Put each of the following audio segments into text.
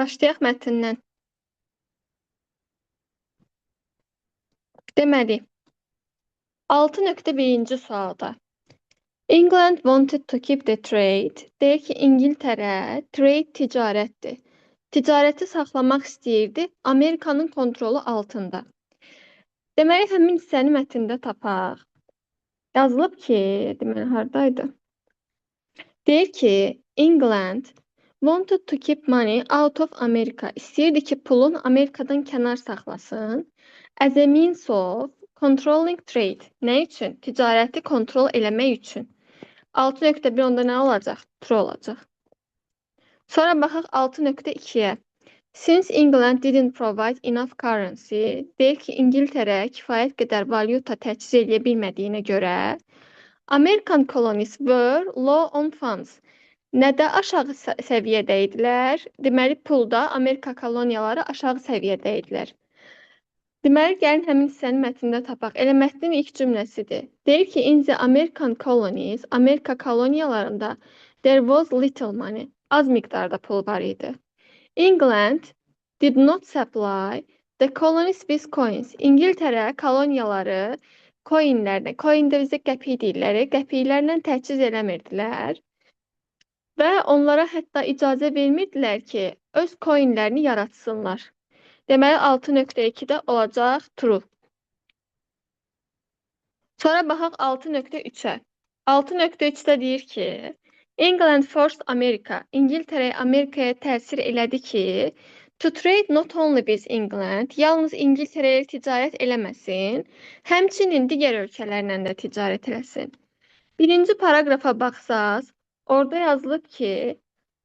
Başlayaq mətndən. Deməli, 6.1-ci sualda. England wanted to keep the trade. Deyir ki, İngiltərə trade ticarətdir. Ticarəti saxlamaq istəyirdi Amerikanın kontrolu altında. Deməli, həmin hissəni mətndə tapaq. Yazılıb ki, deməli, haradaydı? Deyir ki, England wanted to keep money out of America. İstəyirdi ki, pulun Amerikadan kənar saxlasın. As a means of controlling trade. Nə üçün? Ticarəti kontrol eləmək üçün. 6.1 onda nə olacaq? True olacaq. Sonra baxaq 6.2-yə. Since England didn't provide enough currency, deyir ki, İngiltərə kifayət qədər valyuta təchiz edə bilmədiyinə görə, American colonies were low on funds. Nədə aşağı səviyyədə idilər? Deməli, pulda Amerika koloniyaları aşağı səviyyədə idilər. Deməli, gəlin həmin hissəni mətndə tapaq. Elə mətnin ilk cümləsidir. Deyir ki, in the American colonies, Amerika koloniyalarında there was little money. Az miqdarda pul var idi. England did not supply the colonies with coins. İngiltərə koloniyaları coinlərlə, coin də bizə qəpik deyirlər, qəpiklərlə təchiz eləmirdilər. Və onlara hətta icazə vermirdilər ki, öz coinlərini yaratsınlar. Deməli, 6.2-də olacaq true. Sonra baxaq 6.3-ə. 6.3-də deyir ki, England forced America. İngiltərə Amerikaya təsir elədi ki, to trade not only with England, yalnız İngiltərə ilə ticarət eləməsin, həmçinin digər ölkələrlə də ticarət eləsin. Birinci paragrafa baxsaq, orada yazılıb ki,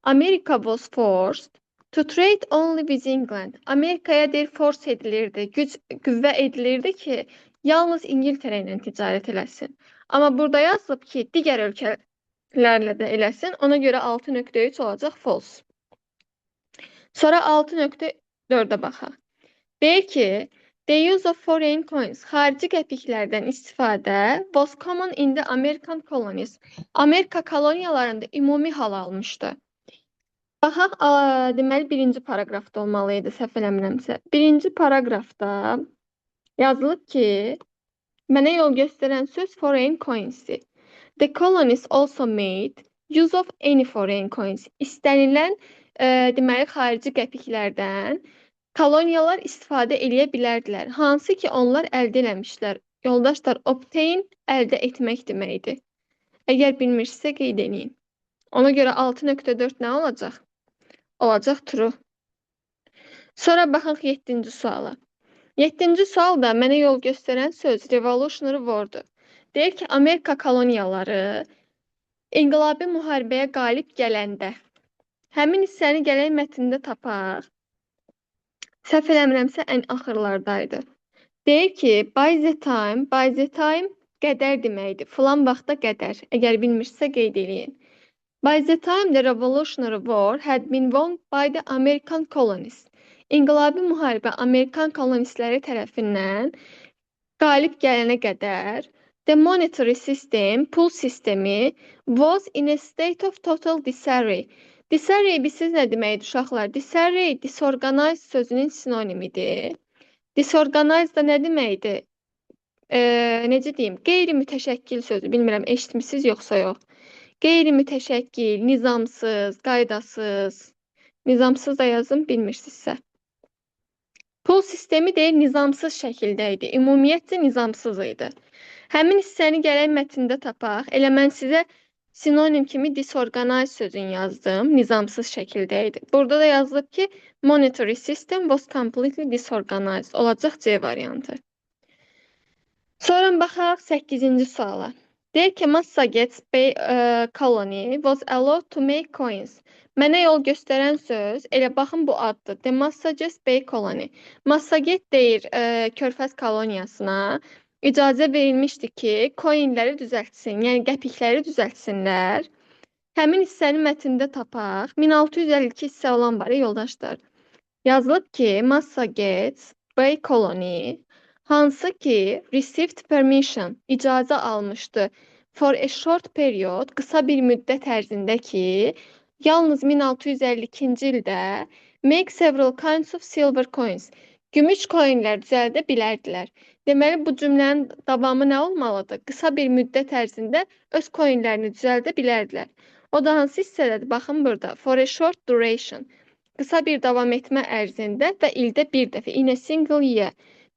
America was forced to trade only with England. Amerikaya deyir force edilirdi, qüvvə edilirdi ki, yalnız İngiltərə ilə ticarət eləsin. Amma burada yazılıb ki, digər ölkələrlə də eləsin. Ona görə 6.3 olacaq false. Sonra 6.4-ə baxaq. Deyir ki, the use of foreign coins, xarici qəpiklərdən istifadə was common in the American colonies. Amerika koloniyalarında ümumi hal almışdı. Baxaq, deməli, birinci paragrafda olmalı idi, səhv eləmirəmsə. Birinci paragrafda yazılıb ki, mənə yol göstərən söz foreign coins-dir. The colonies also made use of any foreign coins. İstənilən, deməli, xarici qəpiklərdən koloniyalar istifadə eləyə bilərdilər. Hansı ki, onlar əldə eləmişlər. Yoldaşlar, obtain əldə etmək deməkdir. Əgər bilmirsə, qeyd edin. Ona görə 6.4 nə olacaq? Olacaq true. Sonra baxaq 7-ci suala. 7-ci sualda mənə yol göstərən söz Revolutionary War-dur. Deyir ki, Amerika koloniyaları inqilabi müharibəyə qalib gələndə. Həmin hissəni gələk mətndə tapaq. Səhv eləmirəmsə ən axırlardaydı. Deyir ki, by the time qədər deməkdir. Filan vaxtda qədər. Əgər bilmirsə qeyd edin. By the time the Revolutionary War had been won by the American colonies. İnqilabi müharibə Amerikan kolonistləri tərəfindən qalib gələnə qədər the monetary system, pul sistemi was in a state of total disarray. Disarray bilirsiniz nə deməkdir uşaqlar? Disarray, disorganized sözünün sinonimidir. Disorganized da nə deməkdir? Necə deyim? Qeyri-mütəşəkkil sözü. Bilmirəm, eşitmisiniz yoxsa yox. Qeyri-mütəşəkkil, nizamsız, qaydasız. Nizamsız da yazın, bilmirsinizsə. Pul sistemi deyil, nizamsız şəkildə idi. Ümumiyyətcə nizamsız idi. Həmin hissəni gələk mətndə tapaq. Elə mən sizə sinonim kimi disorganized sözünü yazdım. Nizamsız şəkildə idi. Burada da yazılıb ki, monetary system was completely disorganized. Olacaq C variantı. Sonra baxaq 8-ci suala. Deyir ki, Massaget Bay Colony was allowed to make coins. Mənə yol göstərən söz, elə baxın bu addır. The Massaget Bay Colony. Massaget deyir Körfəz koloniyasına icazə verilmişdi ki, coinləri düzəltsin, yəni qəpikləri düzəltsinlər. Həmin hissəni mətndə tapaq. 1652 hissə olan var, yoldaşlar. Yazılıb ki, Massaget Bay Colony hansı ki received permission, icazə almışdı for a short period, qısa bir müddət ərzində ki, yalnız 1652-ci ildə Make several kinds of silver coins. Gümüş coinlər düzəldə bilərdilər. Deməli, bu cümlənin davamı nə olmalıdır? Qısa bir müddət ərzində öz coinlərini düzəldə bilərdilər. O da hansı hissədədir? Baxın burada. For a short duration. Qısa bir davam etmə ərzində və ildə bir dəfə. In a single year.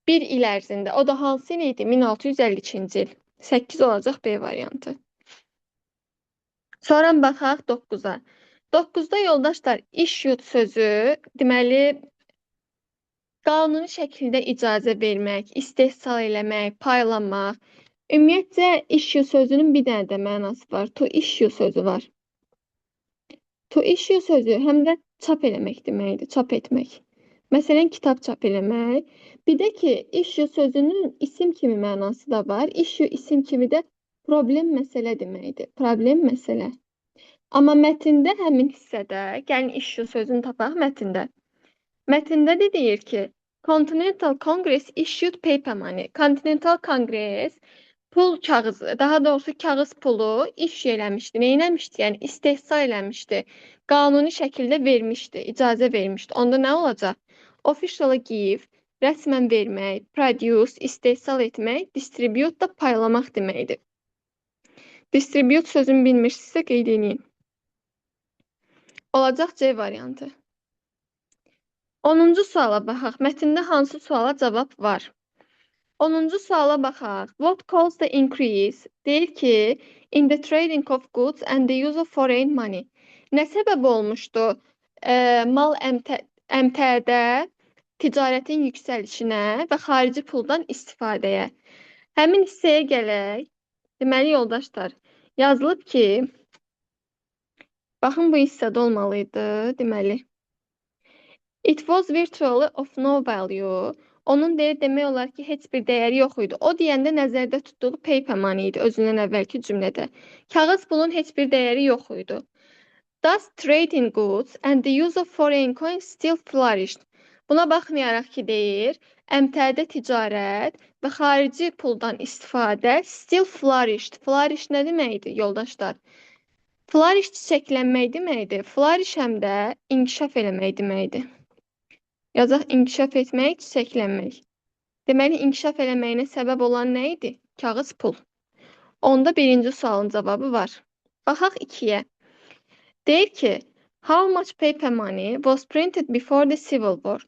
Bir il ərzində. O da hansı il idi? 1652-ci il. 8 olacaq B variantı. Sonra baxaq 9-a. 9-da yoldaşlar issued sözü deməli qanuni şəkildə icazə vermək, istehsal eləmək, paylamaq. Ümumiyyətcə issue sözünün bir dənə də mənası var. To issue sözü var. To issue sözü həm də çap eləmək deməkdir, çap etmək. Məsələn, kitab çap eləmək. Bir də ki, issue sözünün isim kimi mənası da var. Issue isim kimi də problem məsələ deməkdir. Problem məsələ. Amma mətndə həmin hissədə, gəlin issue sözünü tapaq mətndə. Mətndə də deyir ki, Continental Congress issued paper money. Continental Congress pul kağızı, daha doğrusu kağız pulu issue eləmişdi. Nə eləmişdi? Yəni istehsal eləmişdi. Qanuni şəkildə vermişdi, icazə vermişdi. Onda nə olacaq? Officially give, rəsmən vermək, produce, istehsal etmək, distribute da paylamaq deməkdir. Distribute sözünü bilmirsinizsə qeyd edin. Olacaq C variantı. 10-cu suala baxaq. Mətndə hansı suala cavab var? 10-cu suala baxaq. What caused the increase? Deyir ki, in the trading of goods and the use of foreign money. Nə səbəb olmuşdu? Mal əmtədə ticarətin yüksəlişinə və xarici puldan istifadəyə. Həmin hissəyə gələk. Deməli, yoldaşlar, yazılıb ki, baxın, bu hissədə olmalıydı, deməli. It was virtually of no value. Onun demək olar ki, heç bir dəyəri yox idi. O deyəndə nəzərdə tutduğu paper money idi özündən əvvəlki cümlədə. Kağız pulun heç bir dəyəri yox idi. Thus trade in goods and the use of foreign coins still flourished. Buna baxmayaraq ki, deyir, əmtədə ticarət və xarici puldan istifadə still flourished. Flourish nə deməkdir, yoldaşlar? Flourish çiçəklənmək deməkdir. Flourish həm də inkişaf eləmək deməkdir. Yazaq inkişaf etmək, çiçəklənmək. Deməli, inkişaf eləməyinə səbəb olan nə idi? Kağız pul. Onda birinci sualın cavabı var. Baxaq 2-yə. Deyir ki, how much paper money was printed before the Civil War?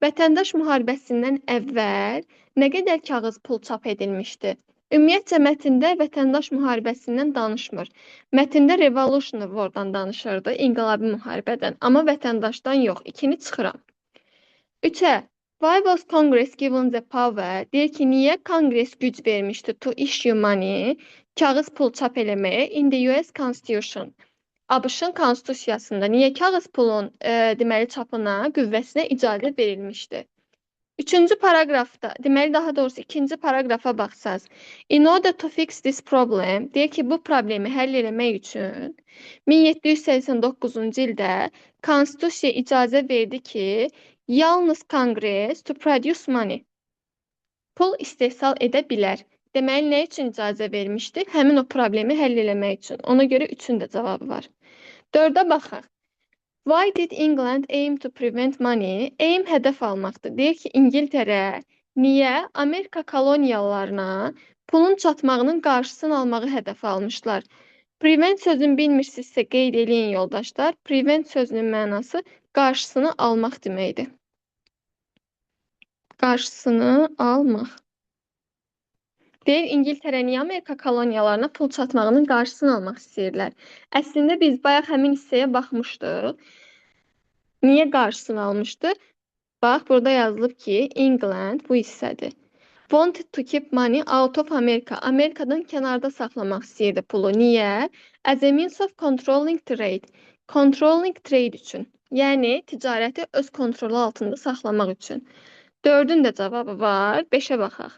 Vətəndaş müharibəsindən əvvəl nə qədər kağız pul çap edilmişdi? Ümumiyyətcə, mətndə vətəndaş müharibəsindən danışmır. Mətndə Revolutionary War-dan danışırdı, inqilabi müharibədən. Amma vətəndaşdan yox. 2-ni çıxıram. 3-ə. Why was Congress given the power? Deyir ki, niyə Konqres güc vermişdi to issue money, kağız pul çap eləməyə in the US Constitution? ABŞ-ın konstitusiyasında niyə kağız pulun deməli çapına, qüvvəsinə icazə verilmişdi? 3-cü paraqrafda, deməli daha doğrusu 2-ci paraqrafa baxsaz, in order to fix this problem, deyir ki, bu problemi həll eləmək üçün 1789-cu ildə konstitusiya icazə verdi ki, yalnız Konqres to produce money. Pul istehsal edə bilər. Deməli, nə üçün icazə vermişdi? Həmin o problemi həll eləmək üçün. Ona görə 3-ün də cavabı var. 4-ə baxaq. Why did England aim to prevent money? Aim hədəf almaqdır. Deyir ki, İngiltərə niyə Amerika koloniyalarına pulun çatmağının qarşısını almağı hədəf almışlar? Prevent sözünü bilmirsinizsə qeyd eləyin, yoldaşlar. Prevent sözünün mənası qarşısını almaq deməkdir. Qarşısını almaq. Deyir, İngiltərə niyə Amerika koloniyalarına pul çatmağının qarşısını almaq istəyirlər? Əslində biz bayaq həmin hissəyə baxmışdıq. Niyə qarşısını almışdı? Bax, burada yazılıb ki, England bu hissədir. Wanted to keep money out of America. Amerikadan kənarda saxlamaq istəyirdi pulu. Niyə? As a means of controlling trade. Controlling trade üçün. Yəni, ticarəti öz kontrolu altında saxlamaq üçün. 4-ün də cavabı var. 5-ə baxaq.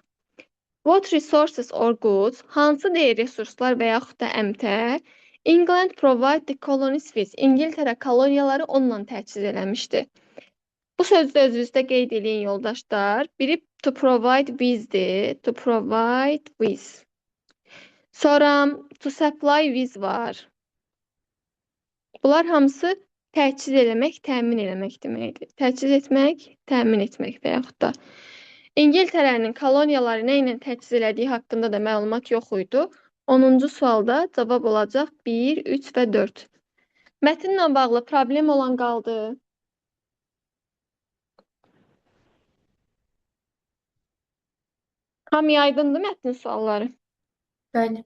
What resources or goods, hansı deyir resurslar və yaxud da əmtə, England provide the colonies with, İngiltərə koloniyaları onunla təchiz eləmişdi. Bu sözdə özünüzdə qeyd edin, yoldaşlar. Biri to provide with-dir, to provide with. Sonra to supply with var. Bunlar hamısı təchiz eləmək, təmin eləmək deməkdir. Təchiz etmək, təmin etmək və yaxud da. İngiltərənin koloniyaları nə ilə təchiz elədiyi haqqında da məlumat yox idi. 10-cu sualda cavab olacaq 1, 3 və 4. Mətnlə bağlı problem olan qaldı. Hamıya aydındır mətnin sualları? Bəli.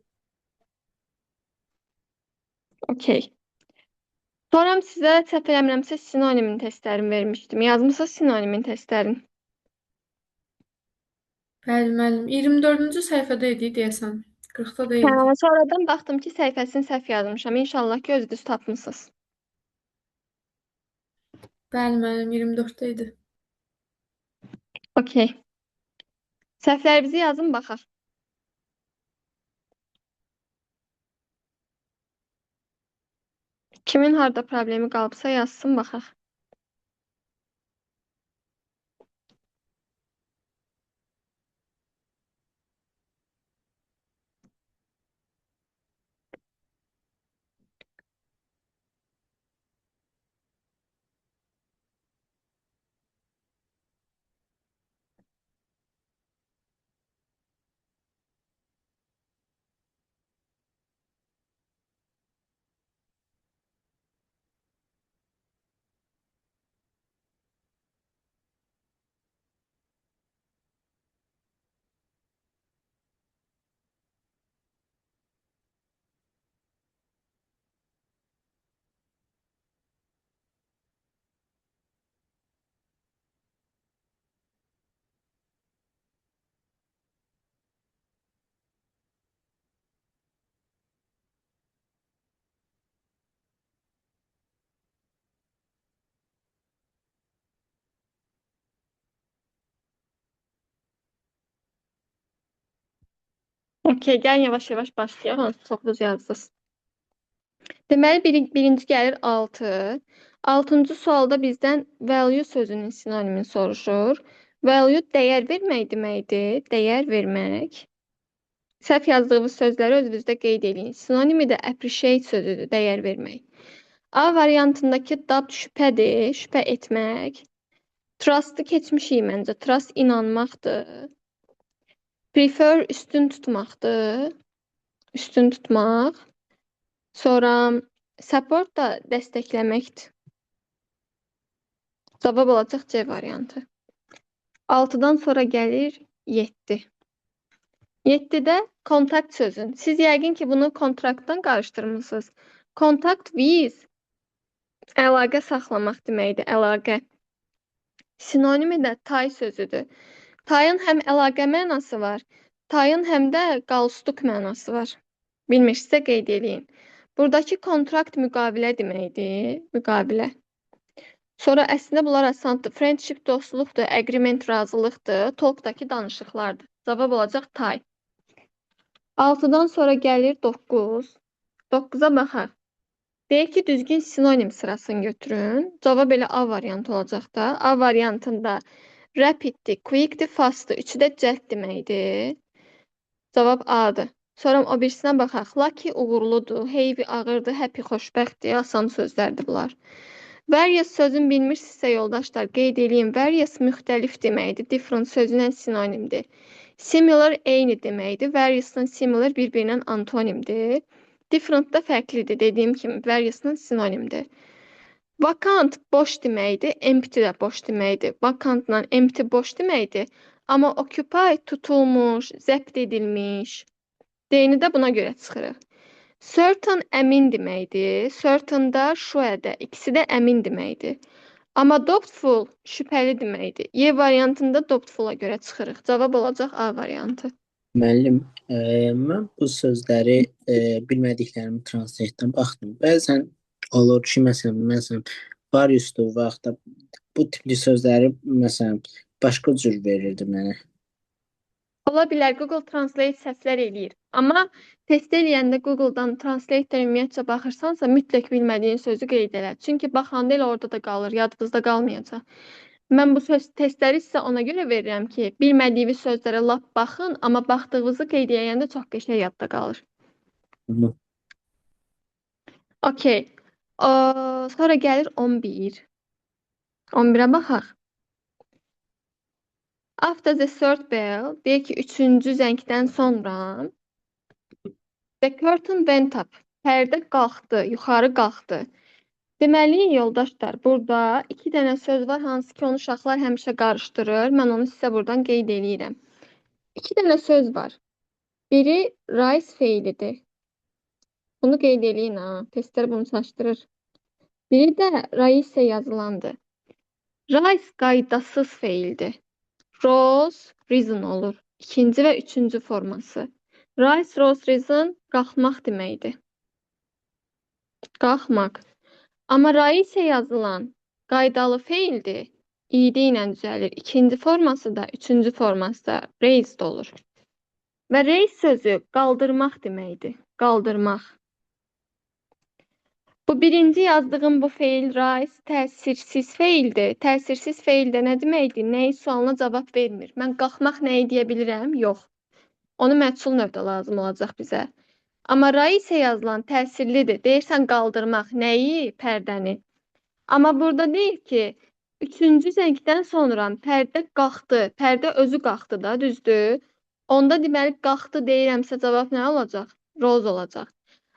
Okey. Sonra sizə səhv eləmirəmsə sinonimin testlərini vermişdim. Yazmısınız sinonimin testlərini? Bəli, müəllim. 24-cü səhifədə idi deyəsən. 40-da deyildi. Sonradan baxdım ki, səhifəsini səhv yazmışam. İnşallah ki, özünüz tapmısınız. Bəli, müəllim. 24-də idi. Okey. Səhvlərinizi yazın, baxaq. Kimin harda problemi qalıbsa yazsın, baxaq. Okey, gəlin yavaş-yavaş başlayaq. Hansı çoxlu yazdınız? Deməli, birinci gəlir 6. 6-cı sualda bizdən value sözünün sinonimini soruşur. Value dəyər vermək deməkdir. Dəyər vermək. Səhv yazdığınız sözləri özünüzdə qeyd edin. Sinonimi də appreciate sözüdür, dəyər vermək. A variantındakı dab şübhədir, şübhə etmək. Trust'ı keçmişik məncə. Trust inanmaqdır. Prefer üstün tutmaqdır. Üstün tutmaq. Sonra support da dəstəkləməkdir. Cavab olacaq C variantı. 6-dan sonra gəlir 7. 7-də kontakt sözün. Siz yəqin ki, bunu kontraktdan qarışdırmısınız. Contact with əlaqə saxlamaq deməkdir, əlaqə. Sinonimi də tie sözüdür. Tie'ın həm əlaqə mənası var, tie'ın həm də qalstuk mənası var. Bilmirsinizsə qeyd edin. Buradakı kontrakt müqavilə deməkdir, müqavilə. Sonra əslində bunlar asandır. Friendship dostluqdur, agreement razılıqdır, talkdakı danışıqlardır. Cavab olacaq tie. 6-dan sonra gəlir 9. 9-a baxaq. Deyək ki, düzgün sinonim sırasını götürün. Cavab elə A variantı olacaq da. A variantında rapiddir, quickdir, fastdır. Üçü də cəhd deməkdir. Cavab A-dır. Sonra o birisinə baxaq. Lucky uğurludur, heavy ağırdır, happy xoşbəxtdir. Asan sözlərdir bunlar. Various sözün bilmirsinizsə yoldaşlar, qeyd edeyim. Various müxtəlif deməkdir. Different sözünə sinonimdir. Similar eyni deməkdir. Various'la similar bir-birinin antonimdir. Different da fərqlidir. Dediyim kimi various'la sinonimdir. Vacant boş deməkdir. Empty də boş deməkdir. Vacantla empty boş deməkdir. Amma occupy tutulmuş, zəbt edilmiş. Deyini də buna görə çıxırıq. Certain əmin deməkdir. Certain da sure-də. İkisi də əmin deməkdir. Amma doubtful şübhəli deməkdir. Y variantında doubtful-a görə çıxırıq. Cavab olacaq A variantı. Müəllim, mən bu sözləri bilmədiklərimi translatedən baxdım. Bəzən olur ki, məsələn, variusdur və yaxud da bu tipli sözləri məsələn başqa cür verirdi mənə. Ola bilər, Google Translate səhvlər eləyir. Amma test eləyəndə Google'dan Translate-də ümumiyyətcə baxırsansa, mütləq bilmədiyin sözü qeyd elə. Çünki baxanda elə orada da qalır, yadınızda qalmayacaq. Mən bu testləri sizə ona görə verirəm ki, bilmədiyiniz sözlərə lap baxın, amma baxdığınızı qeyd eləyəndə çox qəşəng yadda qalır. Hı. Okey. Sonra gəlir 11. 11-ə baxaq. After the third bell, deyək ki, üçüncü zəngdən sonra the curtain went up. Pərdə qalxdı, yuxarı qalxdı. Deməli, yoldaşlar, burada iki dənə söz var, hansı ki, onu uşaqlar həmişə qarışdırır. Mən onu sizə buradan qeyd eləyirəm. İki dənə söz var. Biri rise feilidir. Bunu qeyd eləyin ha. Testlər bunu çaşdırır. Biri də rise yazılandır. Rise qaydasız feildir. Rose reason olur. İkinci və üçüncü forması. Rise, rose, reason qalxmaq deməkdir. Qalxmaq. Amma rise yazılan qaydalı feildir. İdi ilə düzəlir. İkinci forması da, üçüncü forması da raised olur. Və raise sözü qaldırmaq deməkdir. Qaldırmaq. Bu birinci yazdığım bu feil rise təsirsiz feildir. Təsirsiz feildə nə deməkdir? Nəyi sualına cavab vermir. Mən qalxmaq nəyi deyə bilirəm? Yox. Onu məchul növdə lazım olacaq bizə. Amma rise yazılan təsirlidir. Deyirsən qaldırmaq nəyi? Pərdəni. Amma burada deyir ki, üçüncü zəngdən sonra pərdə qalxdı. Pərdə özü qalxdı da, düzdür? Onda deməli qalxdı deyirəmsə cavab nə olacaq? Rose olacaq.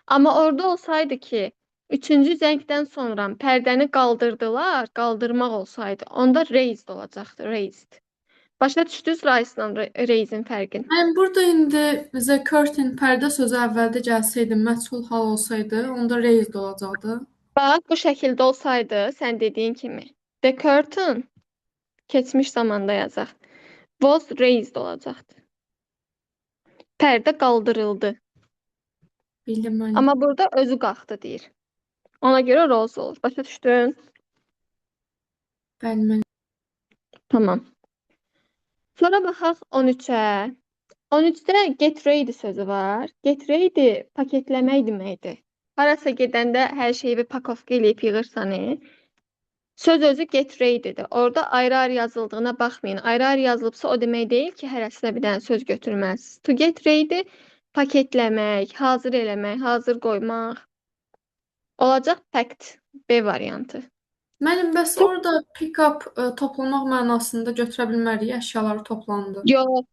Amma orada olsaydı ki, üçüncü zəngdən sonra pərdəni qaldırdılar, qaldırmaq olsaydı, onda raised olacaqdı, raised. Başa düşdünüz rise-la raise-in fərqini? Yəni burada indi bizə curtain pərdə sözü əvvəldə gəlsəydi, məchul hal olsaydı, onda raised olacaqdı. Bax, bu şəkildə olsaydı, sən dediyin kimi, the curtain keçmiş zamanda yazaq, was raised olacaqdı. Pərdə qaldırıldı. Bildim mən. Amma burada özü qalxdı deyir. Ona görə rose olur. Başa düşdün? Bəli, mən. Tamam. Sonra baxaq 13-ə. 13-də get ready sözü var. Get ready paketləmək deməkdir. Harasa gedəndə hər şeyi bir pakovka eləyib yığırsan. Söz özü get ready'dir. Orada ayrı-ayrı yazıldığına baxmayın. Ayrı-ayrı yazılıbsa o demək deyil ki, hərəsinə bir dənə söz götürməz. To get ready paketləmək, hazır eləmək, hazır qoymaq. Olacaq packed B variantı. Mənim bəs orada pick up toplamaq mənasında götürə bilmərik, əşyaları toplandı. Yox,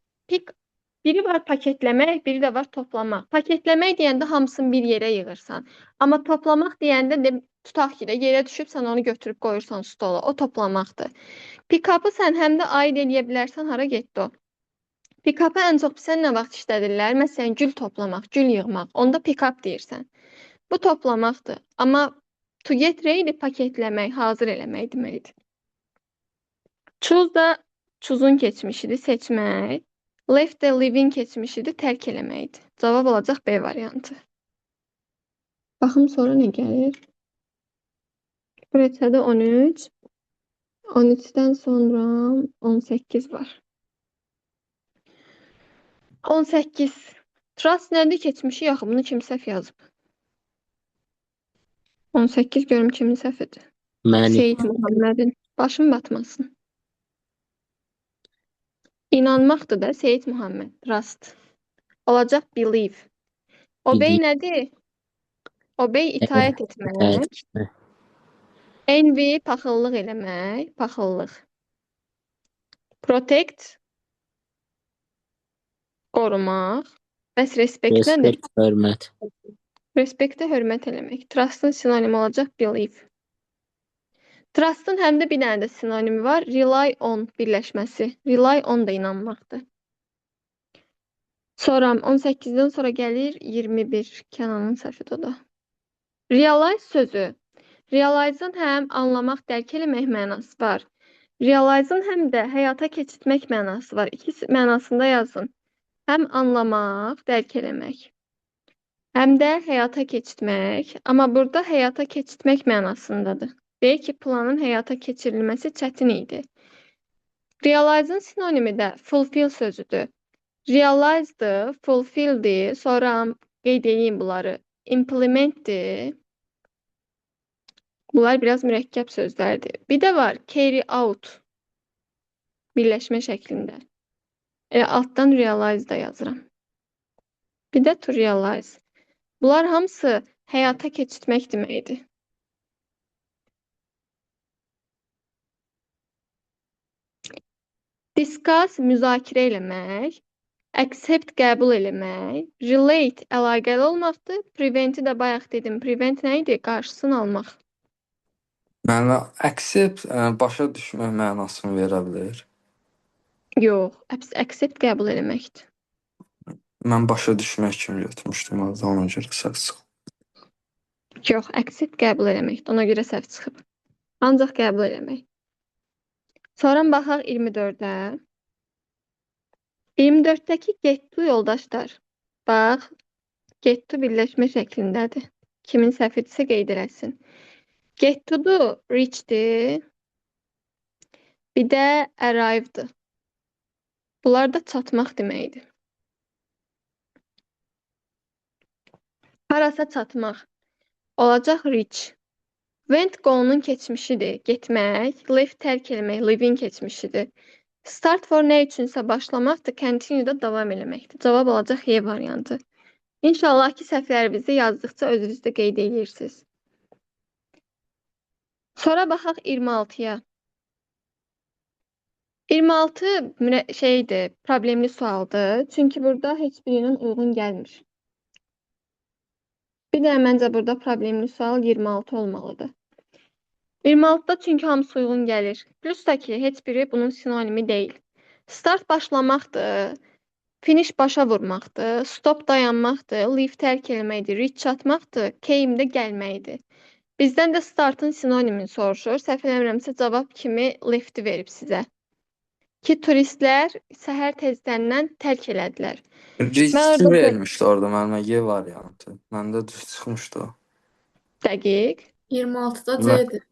biri var paketləmək, biri də var toplamaq. Paketləmək deyəndə hamısını bir yerə yığırsan. Amma toplamaq deyəndə tutaq ki, yerə düşüb sən onu götürüb qoyursan stola. O toplamaqdır. Pick-up'ı sən həm də aid eləyə bilərsən, hara getdi o? Pick-up'ı ən çox sən nə vaxt işlədirlər? Məsələn, gül toplamaq, gül yığmaq. Onda pick-up deyirsən. Bu toplamaqdır. Amma to get ready paketləmək, hazır eləmək deməkdir. Choose da choose-un keçmişidir, seçmək. Left the living keçmişidir, tərk eləməkdir. Cavab olacaq B variantı. Baxım sonra nə gəlir? Buraya da 13. 13-dən sonra 18 var. 18. Trust nədir keçmişi? Yaxı, bunu kim səhv yazıb? 18 görüm kimin səhvidir? Məni. Seyid Muhammedin. Başım batmasın. İnanmaqdır da Seyid Muhammed. Trust. Olacaq believe. Obey nədir? Obey itaət etmək. Envy paxıllıq eləmək. Paxıllıq. Protect qorumaq. Bəs respect nədir? Respect, hörmət. Respectə hörmət eləmək. Trust'ın sinonimi olacaq believe. Trust'ın həm də bir dənə də sinonimi var. Rely on birləşməsi. Rely on da inanmaqdır. Sonra 18-dən sonra gəlir 21. Kənanın səhvidir o da. Realize sözü. Realize'ın həm anlamaq, dərk eləmək mənası var. Realize'ın həm də həyata keçirtmək mənası var. İkisi mənasında yazın. Həm anlamaq, dərk eləmək. Həm də həyata keçirtmək. Amma burada həyata keçirtmək mənasındadır. Deyək ki, planın həyata keçirilməsi çətin idi. Realize'ın sinonimi də fulfill sözüdür. Realize'dır, fulfilldir, sonra qeyd edeyim bunları. Implementdir. Bunlar biraz mürəkkəb sözlərdir. Bir də var carry out. Birləşmə şəklində. Altdan realize da yazıram. Bir də to realize. Bunlar hamısı həyata keçirtmək deməkdir. Discuss müzakirə eləmək, accept qəbul eləmək, relate əlaqəli olmaqdır. Prevent-i də bayaq dedim. Prevent nə idi? Qarşısını almaq. Mənə accept başa düşmək mənasını verə bilər. Yox, accept qəbul eləməkdir. Mən başa düşmək kimi götürmüşdüm, ona görə səhv çıxıb. Yox, accept qəbul eləməkdir. Ona görə səhv çıxıb. Ancaq qəbul eləmək. Sonra baxaq 24-ə. 24-dəki get to yoldaşlar. Bax, get to birləşmə şəklindədir. Kimin səhvidirsə qeyd eləsin. Get to-dur, reach-dir. Bir də arrive-dır. Bunlar da çatmaq deməkdir. Harasa çatmaq. Olacaq reach. Went go-nun keçmişidir, getmək. Left tərk eləmək, leaving keçmişidir. Start for nə üçünsə başlamaqdır, continue da davam eləməkdir. Cavab olacaq Y variantı. İnşallah ki, səhvlərinizi yazdıqca özünüzdə qeyd edirsiniz. Sonra baxaq 26-ya. 26 şeydir, problemli sualdır. Çünki burada heç birinin uyğun gəlmir. Bir də məncə burada problemli sual 26 olmalıdır. 26-da çünki hamısı uyğun gəlir. Plus da ki, heç biri bunun sinonimi deyil. Start başlamaqdır, finish başa vurmaqdır, stop dayanmaqdır, leave tərk eləməkdir, reach çatmaqdır, came də gəlməkdir. Bizdən də startın sinonimini soruşur. Səhv eləmirəmsə cavab kimi left-i verib sizə. Ki turistlər səhər tezdəndən tərk elədilər. Riski vermişdi orada mənimə Y variantı. Məndə düz çıxmışdı o. Dəqiq. 26-da C-dir.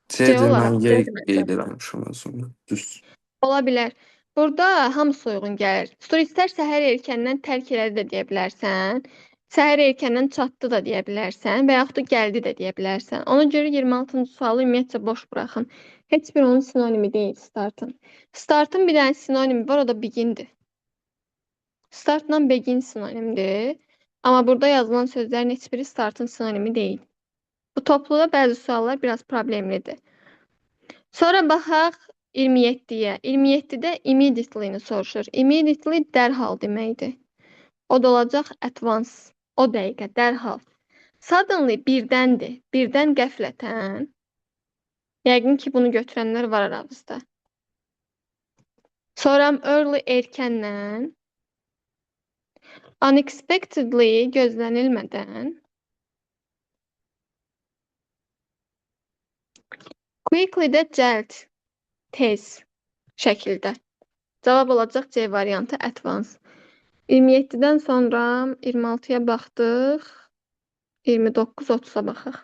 C-dir, mən Y olaraq. qeyd eləmişim özümdə. Düz. Ola bilər. Burada hamısı uyğun gəlir. Turistlər səhər erkəndən tərk elədi də deyə bilərsən. Səhər erkəndən çatdı da deyə bilərsən və yaxud da gəldi də deyə bilərsən. Ona görə 26-cı sualı ümumiyyətcə boş buraxın. Heç bir onun sinonimi deyil startın. Startın bir dənə sinonimi var, o da begindir. Startla begin sinonimdir. Amma burada yazılan sözlərin heç biri startın sinonimi deyil. Bu topluda bəzi suallar biraz problemlidir. Sonra baxaq 27-yə. 27-də immediately-ni soruşur. Immediately dərhal deməkdir. O da olacaq at once. O dəqiqə, dərhal. Suddenly birdəndir. Birdən qəflətən. Yəqin ki, bunu götürənlər var aramızda. Sonra early erkəndən. Unexpectedly gözlənilmədən. Quickly də cəld, tez şəkildə. Cavab olacaq C variantı at once. 27-dən sonra 26-ya baxdıq. 29-30-a baxaq.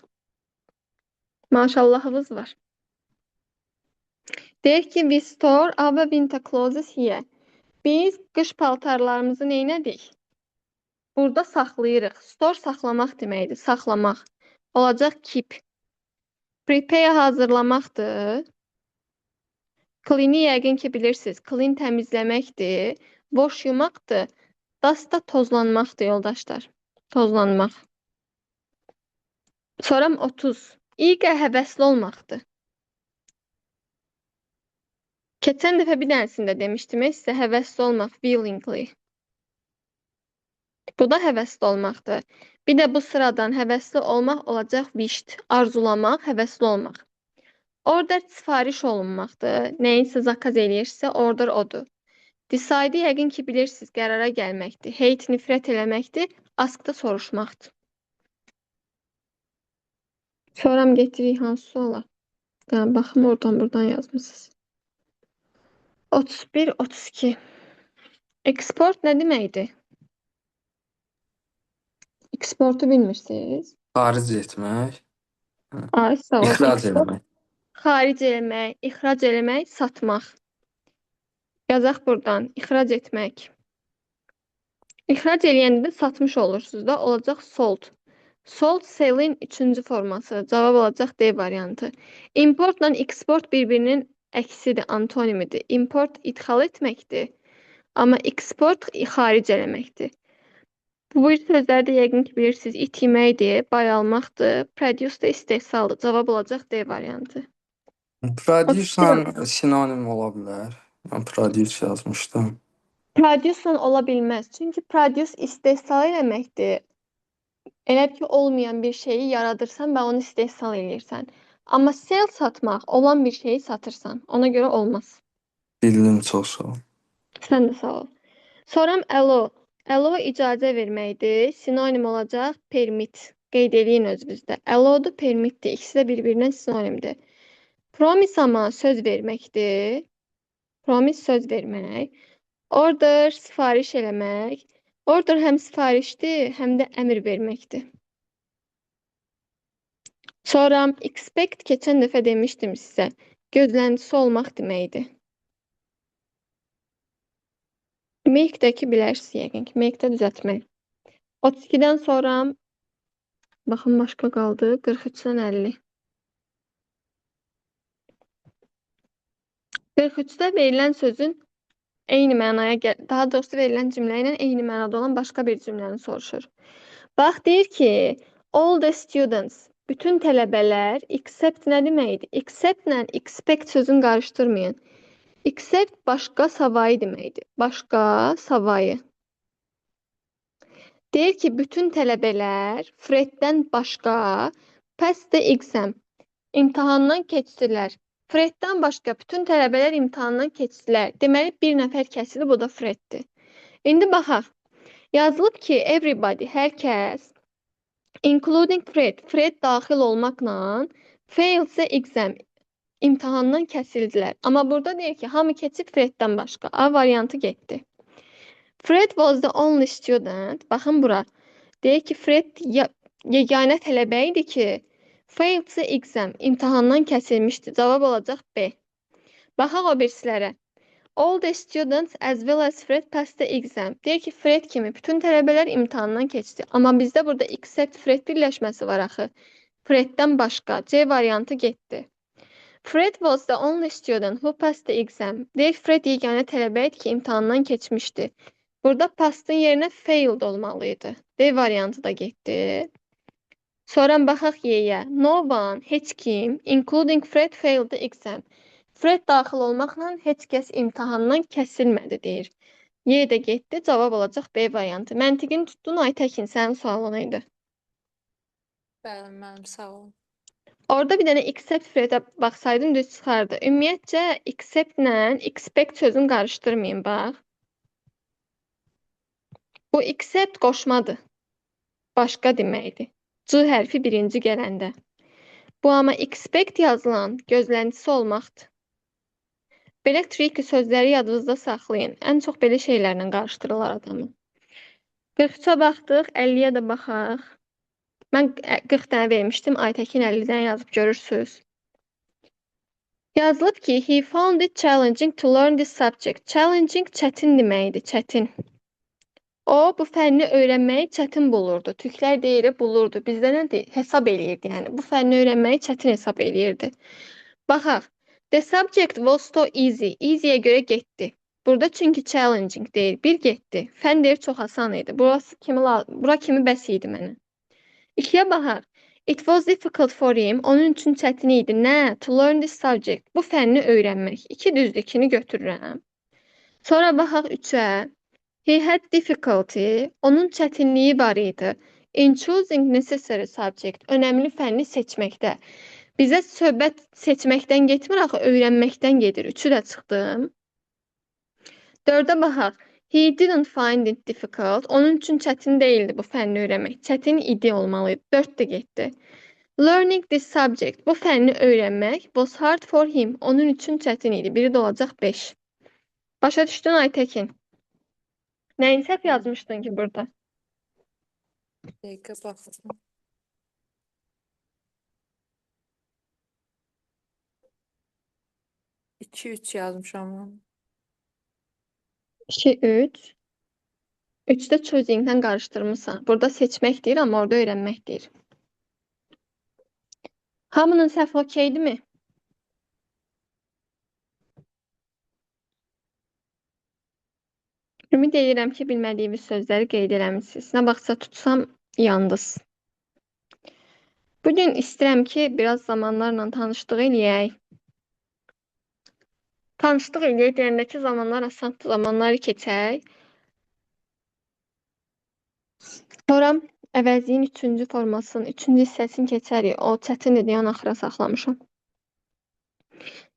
Maşallahınız var. Deyək ki, we store our winter clothes here. Biz qış paltarlarımızı neynədik? Burada saxlayırıq. Store saxlamaq deməkdir, saxlamaq. Olacaq keep. Prepare hazırlamaqdır. Clean-i yəqin ki, bilirsiniz. Clean təmizləməkdir. Wash yumaqdır. Dust da tozlanmaqdır, yoldaşlar. Tozlanmaq. Sonra 30. Eager həvəsli olmaqdır. Keçən dəfə bir dənəsində demişdim, sizə həvəsli olmaq, willingly. Bu da həvəsli olmaqdır. Bir də bu sıradan həvəsli olmaq olacaq wished, arzulamaq, həvəsli olmaq. Order sifariş olunmaqdır. Nəyinsə zakaz eləyirsə, order odur. Decide yəqin ki, bilirsiniz, qərara gəlməkdir. Hate, nifrət eləməkdir. Ask da soruşmaqdır. Sonra getirik hansı suala? Baxım, oradan yazmışsınız. 31, 32. Export nə deməkdir? Exportu bilmirsiniz. Xaric etmək, Ay, sağ ol. ixrac Export, eləmək. xaric eləmək, ixrac eləmək, satmaq. Yazaq buradan, ixrac etmək. İxrac eləyəndə də satmış olursunuz da, olacaq sold. Sold, sell-in 3-cü forması. Cavab olacaq D variantı. Importla export bir-birinin əksidir, antonimidir. Import idxal etməkdir. Amma export xaric eləməkdir. Bu sözləri də yəqin ki, bilirsiniz. İtiməkdir, bayalmaqdır. Produce da istehsaldır. Cavab olacaq D variantı. Produce sinonim ola bilər. Mən produce yazmışdım. Produce ola bilməz. Çünki produce istehsal eləməkdir. Elə ki olmayan bir şeyi yaradırsan və onu istehsal eləyirsən. Amma sell satmaq olan bir şeyi satırsan. Ona görə olmaz. Bildim, çox sağ ol. Sən də sağ ol. Soram allow. Allow icazə verməkdir. Sinonim olacaq permit. Qeyd eləyin özünüzdə. Allow da permitdir. İkisi də bir-birinə sinonimdir. Promise amma söz verməkdir. Promise söz vermək. Order sifariş eləmək. Order həm sifarişdir, həm də əmr verməkdir. Sonra expect keçən dəfə demişdim sizə. Gözləntisi olmaq deməkdir. Make-dəki bilərsiniz yəqin ki. Make-də düzəltmək. 32-dən sonra baxın başqa qaldı. 43-dən 50. 43-də verilən sözün eyni mənaya daha doğrusu verilən cümlə ilə eyni mənada olan başqa bir cümləni soruşur. Bax deyir ki, all the students, bütün tələbələr, except nə deməkdir? Except ilə expect sözünü qarışdırmayın. Except başqa savayı deməkdir. Başqa savayı. Deyir ki, bütün tələbələr Freddən başqa pass the exam, imtahandan keçdilər. Freddən başqa bütün tələbələr imtahandan keçdilər. Deməli, bir nəfər kəsildi, bu da Freddir. İndi baxaq. Yazılıb ki, everybody, hər kəs, including Fred, Fred daxil olmaqla failed the exam, imtahandan kəsildilər. Amma burada deyir ki, hamı keçib Freddən başqa. A variantı getdi. Fred was the only student. Baxın bura. Deyir ki, Fred yeganə tələbə idi ki, failed the exam, imtahandan kəsilmişdi. Cavab olacaq B. Baxaq o birisilərə. All the students as well as Fred passed the exam. Deyir ki, Fred kimi bütün tələbələr imtahandan keçdi. Amma bizdə burada except Fred birləşməsi var axı. Freddən başqa. C variantı getdi. Fred was the only student who passed the exam. Deyir Fred yeganə tələbə idi ki, imtahandan keçmişdi. Burada pass'ın yerinə failed olmalıydı. D variantı da getdi. Sonra baxaq Y-yə. No one, heç kim, including Fred failed the exam. Fred daxil olmaqla heç kəs imtahandan kəsilmədi deyir. Y də getdi, cavab olacaq B variantı. Məntiqini tutdun Aytəkin, sənin sualın idi. Bəli, mənim sağ olun. Orada bir dənə except Fred'ə baxsaydın düz çıxardı. Ümumiyyətcə, except ilə expect sözünü qarışdırmayın, bax. Bu except qoşmadır. Başqa deməkdir. C hərfi birinci gələndə. Bu amma expect yazılan gözləntisi olmaqdır. Belə tricky sözləri yadınızda saxlayın. Ən çox belə şeylərlə qarışdırırlar adamı. 43-ə baxdıq, 50-yə də baxaq. Mən 40 dənə vermişdim, Aytəkin 50-dən yazıb görürsünüz. Yazılıb ki, he found it challenging to learn this subject. Challenging çətin deməkdir, çətin. O, bu fənni öyrənməyi çətin bulurdu. Türklər deyir, bulurdu. Bizdə nə deyir? Hesab eləyirdi, yəni. Bu fənni öyrənməyi çətin hesab eləyirdi. Baxaq. The subject was so easy. Easy'yə görə getdi. Burada çünki challenging deyil. Bir getdi. Fən deyir, çox asan idi. Bura kimi bəs idi mənə. İkiyə baxaq. It was difficult for him. Onun üçün çətin idi. Nə? To learn this subject. Bu fənni öyrənmək. İki düzdür, ikini götürürəm. Sonra baxaq 3-ə. He had difficulty. Onun çətinliyi var idi. In choosing necessary subject. Önəmli fənni seçməkdə. Bizə söhbət seçməkdən getmir, axı öyrənməkdən gedir. 3-ü də çıxdım. 4-ə baxaq. He didn't find it difficult. Onun üçün çətin değildi bu fənni öyrənmək. Çətin idi olmalıydı. 4 də getdi. Learning this subject. Bu fənni öyrənmək was hard for him. Onun üçün çətin idi. Biri də olacaq 5. Başa düşdün Aytəkin? Nəyin səhv yazmışdın ki burada? Dəqiqə baxdım. 2-3 yazmışam mən. 2, 3. 3-də choosing'dən qarışdırmısan. Burada seçmək deyir, amma orada öyrənmək deyir. Hamının səhv okeydirmi? Ümid edirəm ki, bilmədiyiniz sözləri qeyd eləmişsiniz. Nə vaxtsa tutsam, yandınız. Bugün istəyirəm ki, biraz zamanlarla tanışlıq eləyək. Tanışlıq eləyək deyəndəki zamanlar asan zamanları keçək. Sonra əvəzliyin üçüncü formasının üçüncü hissəsini keçərik. O çətindir deyə onu axıra saxlamışam.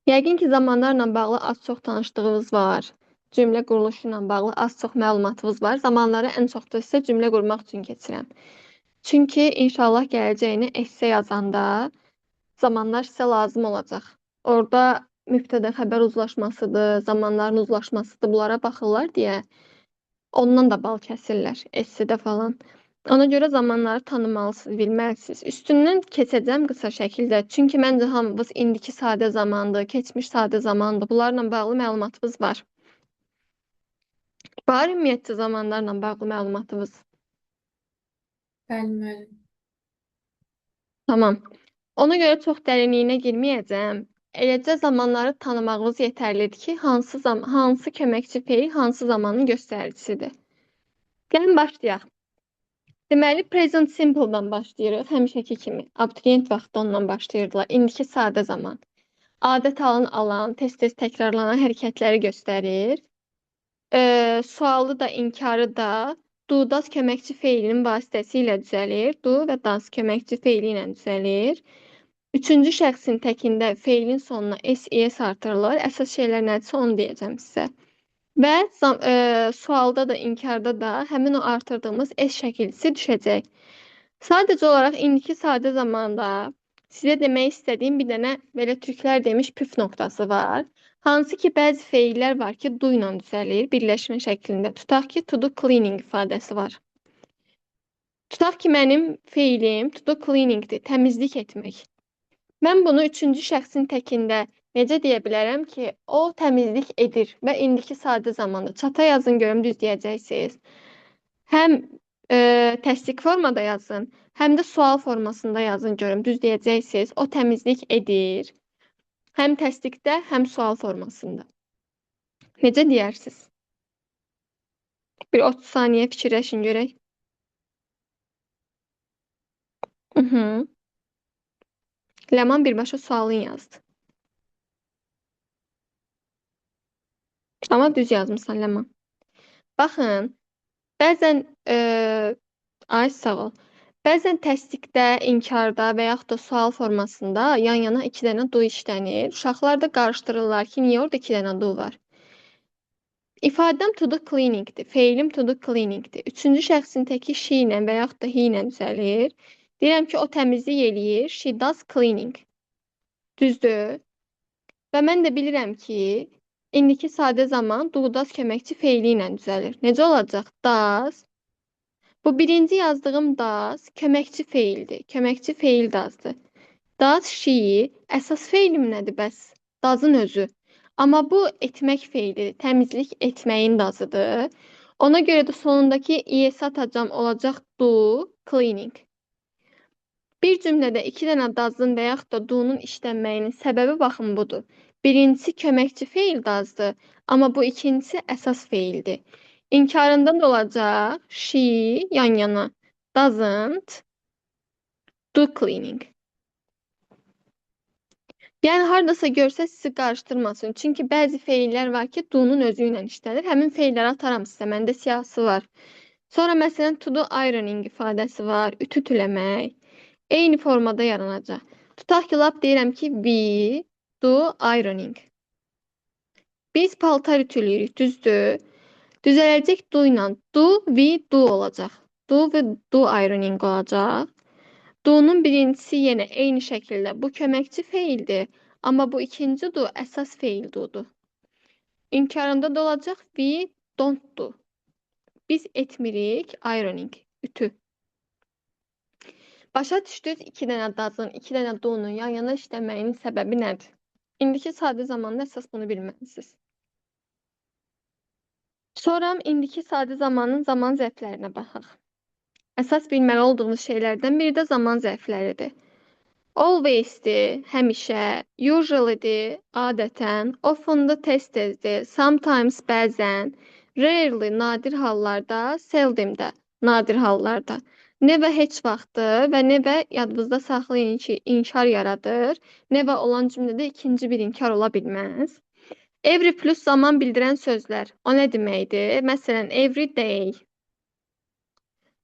Yəqin ki, zamanlarla bağlı az-çox tanışdığınız var. Cümlə quruluşu ilə bağlı az-çox məlumatınız var. Zamanları ən çox da isə cümlə qurmaq üçün keçirəm. Çünki inşallah gələcəyini esse yazanda zamanlar sizə lazım olacaq. Orada mübtədə xəbər uzlaşmasıdır, zamanların uzlaşmasıdır. Bunlara baxırlar deyə ondan da bal kəsirlər essedə falan. Ona görə zamanları tanımalısınız, bilməlisiniz. Üstündən keçəcəm qısa şəkildə. Çünki məncə hamımız indiki sadə zamandır, keçmiş sadə zamandır. Bunlarla bağlı məlumatımız var. Var ümumiyyətcə zamanlarla bağlı məlumatımız. Bəli, müəllim. Tamam. Ona görə çox dərinliyinə girməyəcəm. Eləcə zamanları tanımağımız yetərlidir ki, hansı köməkçi feil hansı zamanın göstəricisidir. Gəlin başlayaq. Deməli, present simple-dan başlayırıq. Həmişəki kimi. Abituriyent vaxtı ondan başlayırdılar. İndiki sadə zaman. Adət halını alan, tez-tez təkrarlanan hərəkətləri göstərir. Sualı da, inkarı da do, das köməkçi feilinin vasitəsilə düzəlir. Do və das köməkçi feili ilə düzəlir. Üçüncü şəxsin təkində feilin sonuna s, es artırılır. Əsas şeylər nədirsə onu deyəcəm sizə. Və sualda da, inkarda da həmin o artırdığımız s şəkilçisi düşəcək. Sadəcə olaraq indiki sadə zamanda sizə demək istədiyim bir dənə belə türklər demiş püf nöqtəsi var. Hansı ki, bəzi feillər var ki, do ilə düzəlir, birləşmə şəklində. Tutaq ki, to do cleaning ifadəsi var. Tutaq ki, mənim feilim to do cleaningdir, təmizlik etmək. Mən bunu üçüncü şəxsin təkində necə deyə bilərəm ki, o təmizlik edir və indiki sadə zamanda. Çata yazın, görüm düz deyəcəksiniz. Həm təsdiq formada yazın, həm də sual formasında yazın, görüm düz deyəcəksiniz. O təmizlik edir. Həm təsdiqdə, həm sual formasında. Necə deyərsiniz? Bir 30 saniyə fikirləşin görək. Ləman birbaşa sualın yazdı. Amma düz yazmışsan Ləman. Baxın, bəzən ay sağ ol. Bəzən təsdiqdə, inkarda və yaxud da sual formasında yan-yana 2 dənə do işlənir. Uşaqlar da qarışdırırlar ki, niyə orada 2 dənə do var? İfadəm to do cleaningdir. Feilim to do cleaningdir. Üçüncü şəxsin təki she ilə və yaxud da he ilə düzəlir. Deyirəm ki, o təmizlik eləyir. She does cleaning. Düzdür. Və mən də bilirəm ki, indiki sadə zaman do, das köməkçi feili ilə düzəlir. Necə olacaq? Does. Bu birinci yazdığım does köməkçi feildir. Köməkçi feil doesdır. Does she əsas feilim nədir bəs? Does'ın özü. Amma bu etmək feilidir. Təmizlik etməyin doesıdır. Ona görə də sonundakı es atacam olacaq do, cleaning. Bir cümlədə 2 dənə does'ın və yaxud da do'nun işlənməyinin səbəbi baxın budur. Birincisi köməkçi feil does'dır. Amma bu ikincisi əsas feildir. İnkarında da olacaq she yan-yana doesn't do cleaning. Yəni hardasa görsə sizi qarışdırmasın. Çünki bəzi feillər var ki, do'nun özü ilə işlənir. Həmin feilləri ataram sizə. Məndə siyahısı var. Sonra məsələn to do ironing ifadəsi var. Ütü tüləmək. Eyni formada yaranacaq. Tutaq ki, lap deyirəm ki, we do ironing. Biz paltar ütülüyürük, düzdür. Düzələcək do ilə do, we do olacaq. Do və do ironing olacaq. Do'nun birincisi yenə eyni şəkildə bu köməkçi feildir. Amma bu ikinci do əsas feil do'dur. İnkarında da olacaq we don't do. Biz etmirik ironing, ütü. Başa düşdünüz 2 dənə does'ın, 2 dənə do'nun yan-yana işləməyinin səbəbi nədir? İndiki sadə zamanda əsas bunu bilməlisiniz. Sonra indiki sadə zamanın zaman zərflərinə baxaq. Əsas bilməli olduğunuz şeylərdən biri də zaman zərfləridir. Always'dir, həmişə, usually'dir, adətən, often-da tez-tezdir, sometimes bəzən, rarely nadir hallarda, seldom-də nadir hallarda. Never heç vaxtı və never yadınızda saxlayın ki, inkar yaradır. Never olan cümlədə ikinci bir inkar ola bilməz. Every plus zaman bildirən sözlər. O nə deməkdir? Məsələn, every day.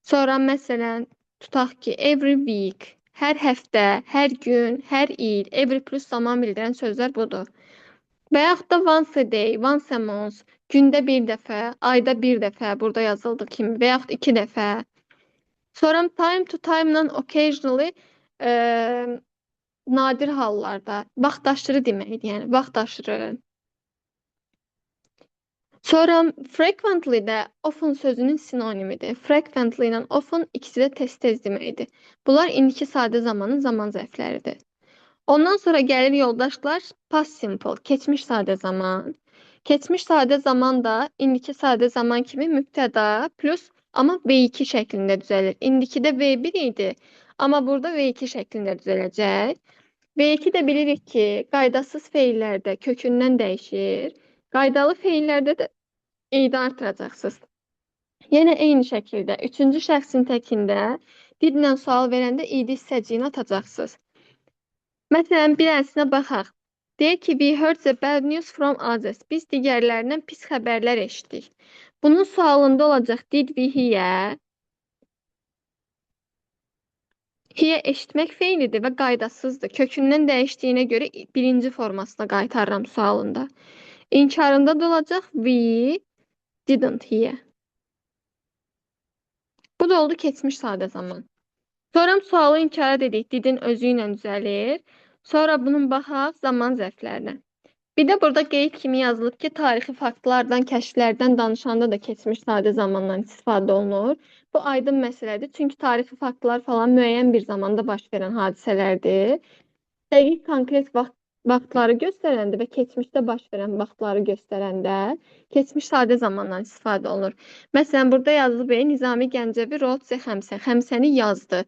Sonra məsələn, tutaq ki, every week. Hər həftə, hər gün, hər il. Every plus zaman bildirən sözlər budur. Və yaxud da once a day, once a month. Gündə bir dəfə, ayda bir dəfə, burada yazıldığı kimi. Və yaxud 2 dəfə. Sonra time to time-la occasionally nadir hallarda. Vaxtaşırı deməkdir, yəni vaxtaşırı. Sonra frequently də often sözünün sinonimidir. Frequently ilə often ikisi də tez-tez deməkdir. Bunlar indiki sadə zamanın zaman zərfləridir. Ondan sonra gəlir yoldaşlar past simple, keçmiş sadə zaman. Keçmiş sadə zaman da indiki sadə zaman kimi mübtəda plus amma V2 şəklində düzəlir. İndikidə V1 idi, amma burada V2 şəklində düzələcək. V2 də bilirik ki, qaydasız feillərdə kökündən dəyişir. Qaydalı feillərdə də eyni artıracaqsınız. Yenə eyni şəkildə 3-cü şəxsin təkində didlə sual verəndə id hissəciyini atacaqsınız. Məsələn, bir əlisinə baxaq. Deyir ki, we heard the bad news from others. Biz digərlərindən pis xəbərlər eşitdik. Bunun sualında olacaq did we hear? Hear eşitmək feilidir və qaydasızdır. Kökündən dəyişdiyinə görə birinci formasına qaytarıram sualında. İnkarında da olacaq we didn't hear. Bu da oldu keçmiş sadə zaman. Sonra sualı inkara dedik, didin özü ilə düzəlir. Sonra bunun baxaq zaman zərflərinə. Bir də burada qeyd kimi yazılıb ki, tarixi faktlardan, kəşflərdən danışanda da keçmiş sadə zamandan istifadə olunur. Bu aydın məsələdir, çünki tarixi faktlar falan müəyyən bir zamanda baş verən hadisələrdir. Dəqiq konkret vaxtları göstərəndə və keçmişdə baş verən vaxtları göstərəndə keçmiş sadə zamandan istifadə olunur. Məsələn, burada yazılıb Nizami Gəncəvi wrote the Xəmsə. Xəmsəni yazdı.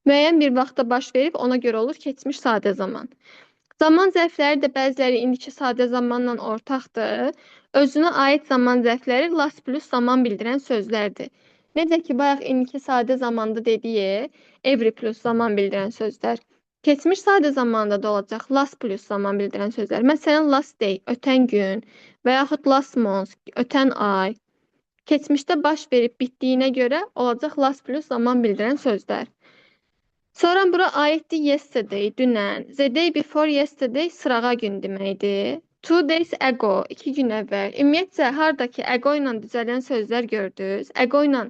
Müəyyən bir vaxtda baş verib, ona görə olur keçmiş sadə zaman. Zaman zərfləri də bəziləri indiki sadə zamanla ortaqdır. Özünə aid zaman zərfləri last plus zaman bildirən sözlərdir. Necə ki, bayaq indiki sadə zamanda dediyi every plus zaman bildirən sözlər. Keçmiş sadə zamanda da olacaq last plus zaman bildirən sözlər. Məsələn, last day, ötən gün və yaxud last month, ötən ay. Keçmişdə baş verib bitdiyinə görə olacaq last plus zaman bildirən sözlər. Sonra bura aiddir yesterday, dünən. The day before yesterday sırağa gün deməkdir. 2 days ago, 2 gün əvvəl. Ümumiyyətcə, haradakı ego ilə düzələn sözlər gördünüz. Ego ilə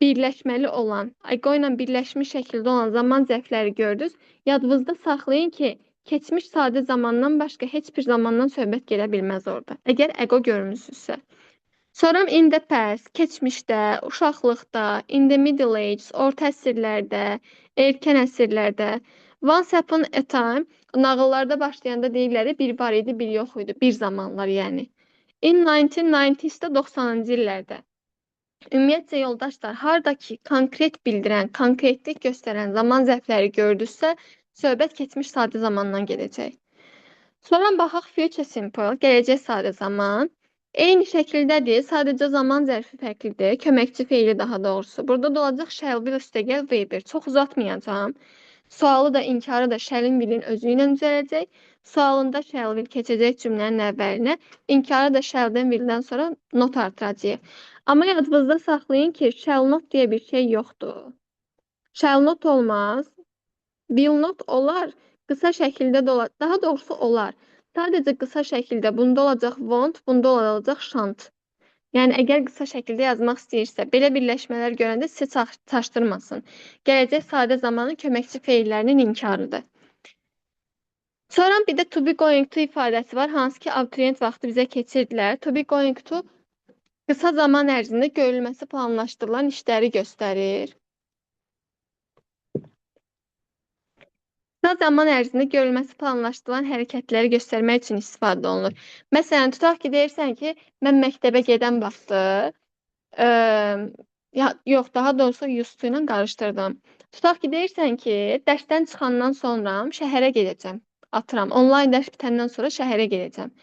birləşməli olan, ego ilə birləşmiş şəkildə olan zaman zərfləri gördünüz. Yadınızda saxlayın ki, keçmiş sadə zamandan başqa heç bir zamandan söhbət gedə bilməz orada. Əgər ego görmüsünüzsə. Sonra in the past, keçmişdə, uşaqlıqda, in the middle ages, orta əsrlərdə, erkən əsrlərdə, once upon a time, nağıllarda başlayanda deyirlər bir var idi, bir yox idi, bir zamanlar yəni. In 1990s-də 90-cı illərdə. Ümumiyyətcə yoldaşlar, haradakı konkret bildirən, konkretlik göstərən zaman zərfləri gördünüzsə, söhbət keçmiş sadə zamandan gedəcək. Sonra baxaq future simple, gələcək sadə zaman. Eyni şəkildədir, sadəcə zaman zərfi fərqlidir, köməkçi feili daha doğrusu. Burada da olacaq shall will üstəgəl will. Çox uzatmayacağım. Sualı da, inkarı da shall-in willin özü ilə düzələcək. Sualında shall will keçəcək cümlənin əvvəlinə, inkarı da shall-dən will-dən sonra not artıracağıq. Amma yadınızda saxlayın ki, shall not deyə bir şey yoxdur. Shall not olmaz. Will not olar. Qısa şəkildə də olar. Daha doğrusu olar. Sadəcə qısa şəkildə bunda olacaq won't, bunda olacaq shan't. Yəni, əgər qısa şəkildə yazmaq istəyirsə, belə birləşmələr görəndə sizi çaşdırmasın. Gələcək sadə zamanın köməkçi feillərinin inkarıdır. Sonra bir də to be going to ifadəsi var, hansı ki, abituriyent vaxtı bizə keçirdilər. To be going to qısa zaman ərzində görülməsi planlaşdırılan işləri göstərir. Qısa zaman ərzində görülməsi planlaşdırılan hərəkətləri göstərmək üçün istifadə olunur. Məsələn, tutaq ki, deyirsən ki, mən məktəbə gedən vaxtı, yox, daha doğrusu used to ilə qarışdırdım. Tutaq ki, deyirsən ki, dərsdən çıxandan sonra şəhərə gedəcəm, atıram. Onlayn dərs bitəndən sonra şəhərə gedəcəm.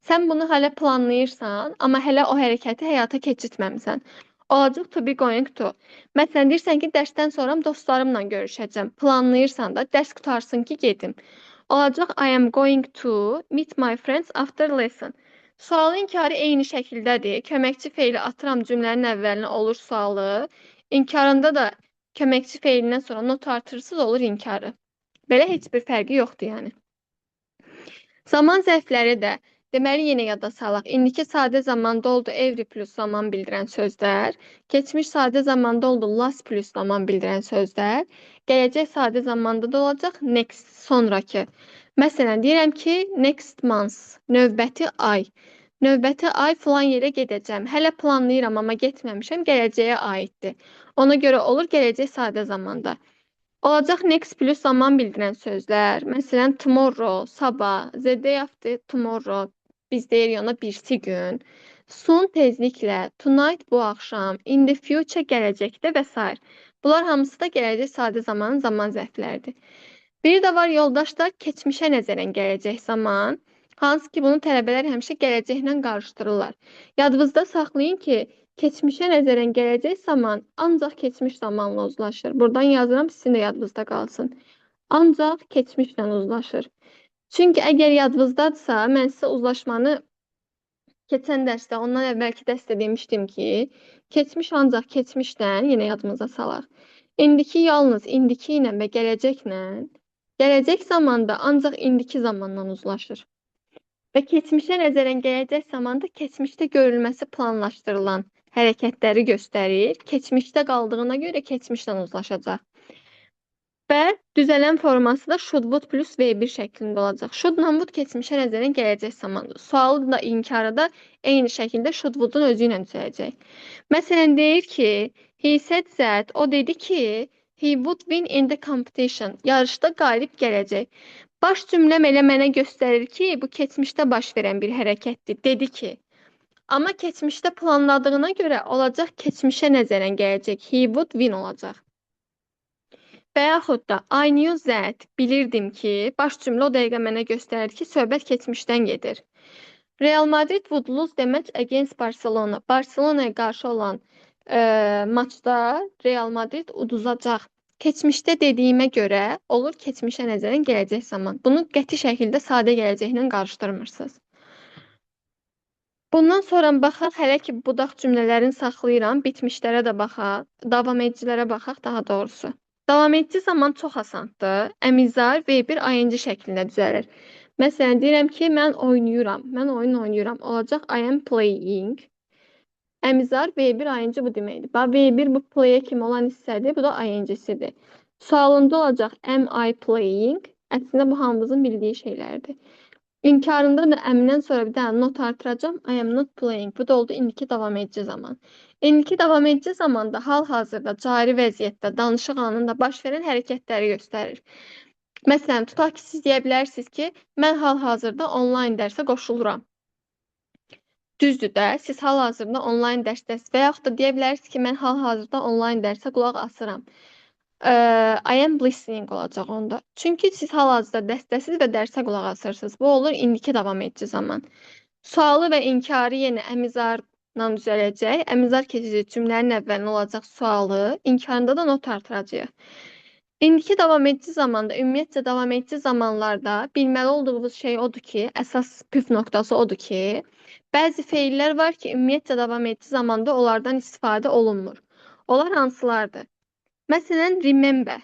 Sən bunu hələ planlayırsan, amma hələ o hərəkəti həyata keçirtməmisən. Olacaq to be going to. Məsələn, deyirsən ki, dərsdən sonra dostlarımla görüşəcəm. Planlayırsan da, dərs qutarsın ki, gedim. Olacaq I am going to meet my friends after lesson. Sualın inkarı eyni şəkildədir. Köməkçi feili atıram cümlənin əvvəlinə olur sualı. İnkarında da köməkçi feilindən sonra not artırsız olur inkarı. Belə heç bir fərqi yoxdur yəni. Zaman zərfləri də deməli yenə yada salaq. İndiki sadə zamanda oldu every plus zaman bildirən sözlər. Keçmiş sadə zamanda oldu last plus zaman bildirən sözlər. Gələcək sadə zamanda da olacaq next sonrakı. Məsələn deyirəm ki next month növbəti ay. Növbəti ay filan yerə gedəcəm. Hələ planlayıram amma getməmişəm. Gələcəyə aiddir. Ona görə olur gələcək sadə zamanda. Olacaq next plus zaman bildirən sözlər. Məsələn, tomorrow, sabah, the day after tomorrow, biz deyirik ona birisi gün. Soon tezliklə, tonight bu axşam, in the future gələcəkdə və s. Bunlar hamısı da gələcək sadə zamanın zaman zərfləridir. Biri də var yoldaşlar keçmişə nəzərən gələcək zaman. Hansı ki bunu tələbələr həmişə gələcəklə qarışdırırlar. Yadınızda saxlayın ki, keçmişə nəzərən gələcək zaman ancaq keçmiş zamanla uzlaşır. Buradan yazıram, sizin də yadınızda qalsın. Ancaq keçmişlə uzlaşır. Çünki əgər yadınızdadırsa, mən sizə uzlaşmanı keçən dərsdə, ondan əvvəlki dərsdə demişdim ki, keçmiş ancaq keçmişlə, yenə yadımıza salaq. İndiki yalnız indiki ilə və gələcəklə, gələcək zamanda ancaq indiki zamanla uzlaşır. Və keçmişə nəzərən gələcək zamanda keçmişdə görülməsi planlaşdırılan hərəkətləri göstərir. Keçmişdə qaldığına görə keçmişlə uzlaşacaq. Və düzələn forması da should would plus V1 şəklində olacaq. Shouldla would keçmişə nəzərən gələcək zamandır. Sualı da inkarı da eyni şəkildə should would-un özü ilə düzələcək. Məsələn deyir ki, he said that, o dedi ki, he would win in the competition. Yarışda qalib gələcək. Baş cümləm elə mənə göstərir ki, bu keçmişdə baş verən bir hərəkətdir. Dedi ki. Amma keçmişdə planladığına görə olacaq keçmişə nəzərən gələcək. He would win olacaq. Və yaxud da I knew that, bilirdim ki, baş cümlə o dəqiqə mənə göstərir ki, söhbət keçmişdən gedir. Real Madrid would lose demək against Barcelona. Barcelona'ya qarşı olan maçda Real Madrid uduzacaq. Keçmişdə dediyimə görə olur keçmişə nəzərən gələcək zaman. Bunu qəti şəkildə sadə gələcəklə qarışdırmırsınız. Bundan sonra baxaq, hələ ki budaq cümlələrini saxlayıram, bitmişlərə də baxaq, davam edicilərə baxaq daha doğrusu. Davam edici zaman çox asandır. Əmizar V1 ING şəklində düzəlir. Məsələn, deyirəm ki, mən oynayıram, mən oyun oynayıram. Olacaq I am playing. Əmizar V1 ING bu deməkdir. V1 bu play-ə kimi olan hissədir, bu da ING-sidir. Sualında olacaq am I playing? Əslində bu hamımızın bildiyi şeylərdir. İnkarında da əmdən sonra bir dənə not artıracağım. I am not playing. Bu da oldu indiki davam edici zaman. İndiki davam edici zamanda hal-hazırda, cari vəziyyətdə, danışıq anında baş verən hərəkətləri göstərir. Məsələn, tutaq ki, siz deyə bilərsiniz ki, mən hal-hazırda onlayn dərsə qoşuluram. Düzdür də, siz hal-hazırda onlayn dərsdəsiniz və yaxud da deyə bilərsiniz ki, mən hal-hazırda onlayn dərsə qulaq asıram. I am listening olacaq onda. Çünki siz hal-hazırda dərsdəsiniz və dərsə qulaq asırsınız. Bu olur indiki davam edici zaman. Sualı və inkarı yenə əmizarla düzələcək. Əmizar keçici cümlənin əvvəlinə olacaq sualı, inkarında da not artıracağıq. İndiki davam edici zamanda, ümumiyyətcə davam edici zamanlarda bilməli olduğumuz şey odur ki, əsas püf nöqtəsi odur ki, bəzi feillər var ki, ümumiyyətcə davam edici zamanda onlardan istifadə olunmur. Onlar hansılardır? Məsələn, remember.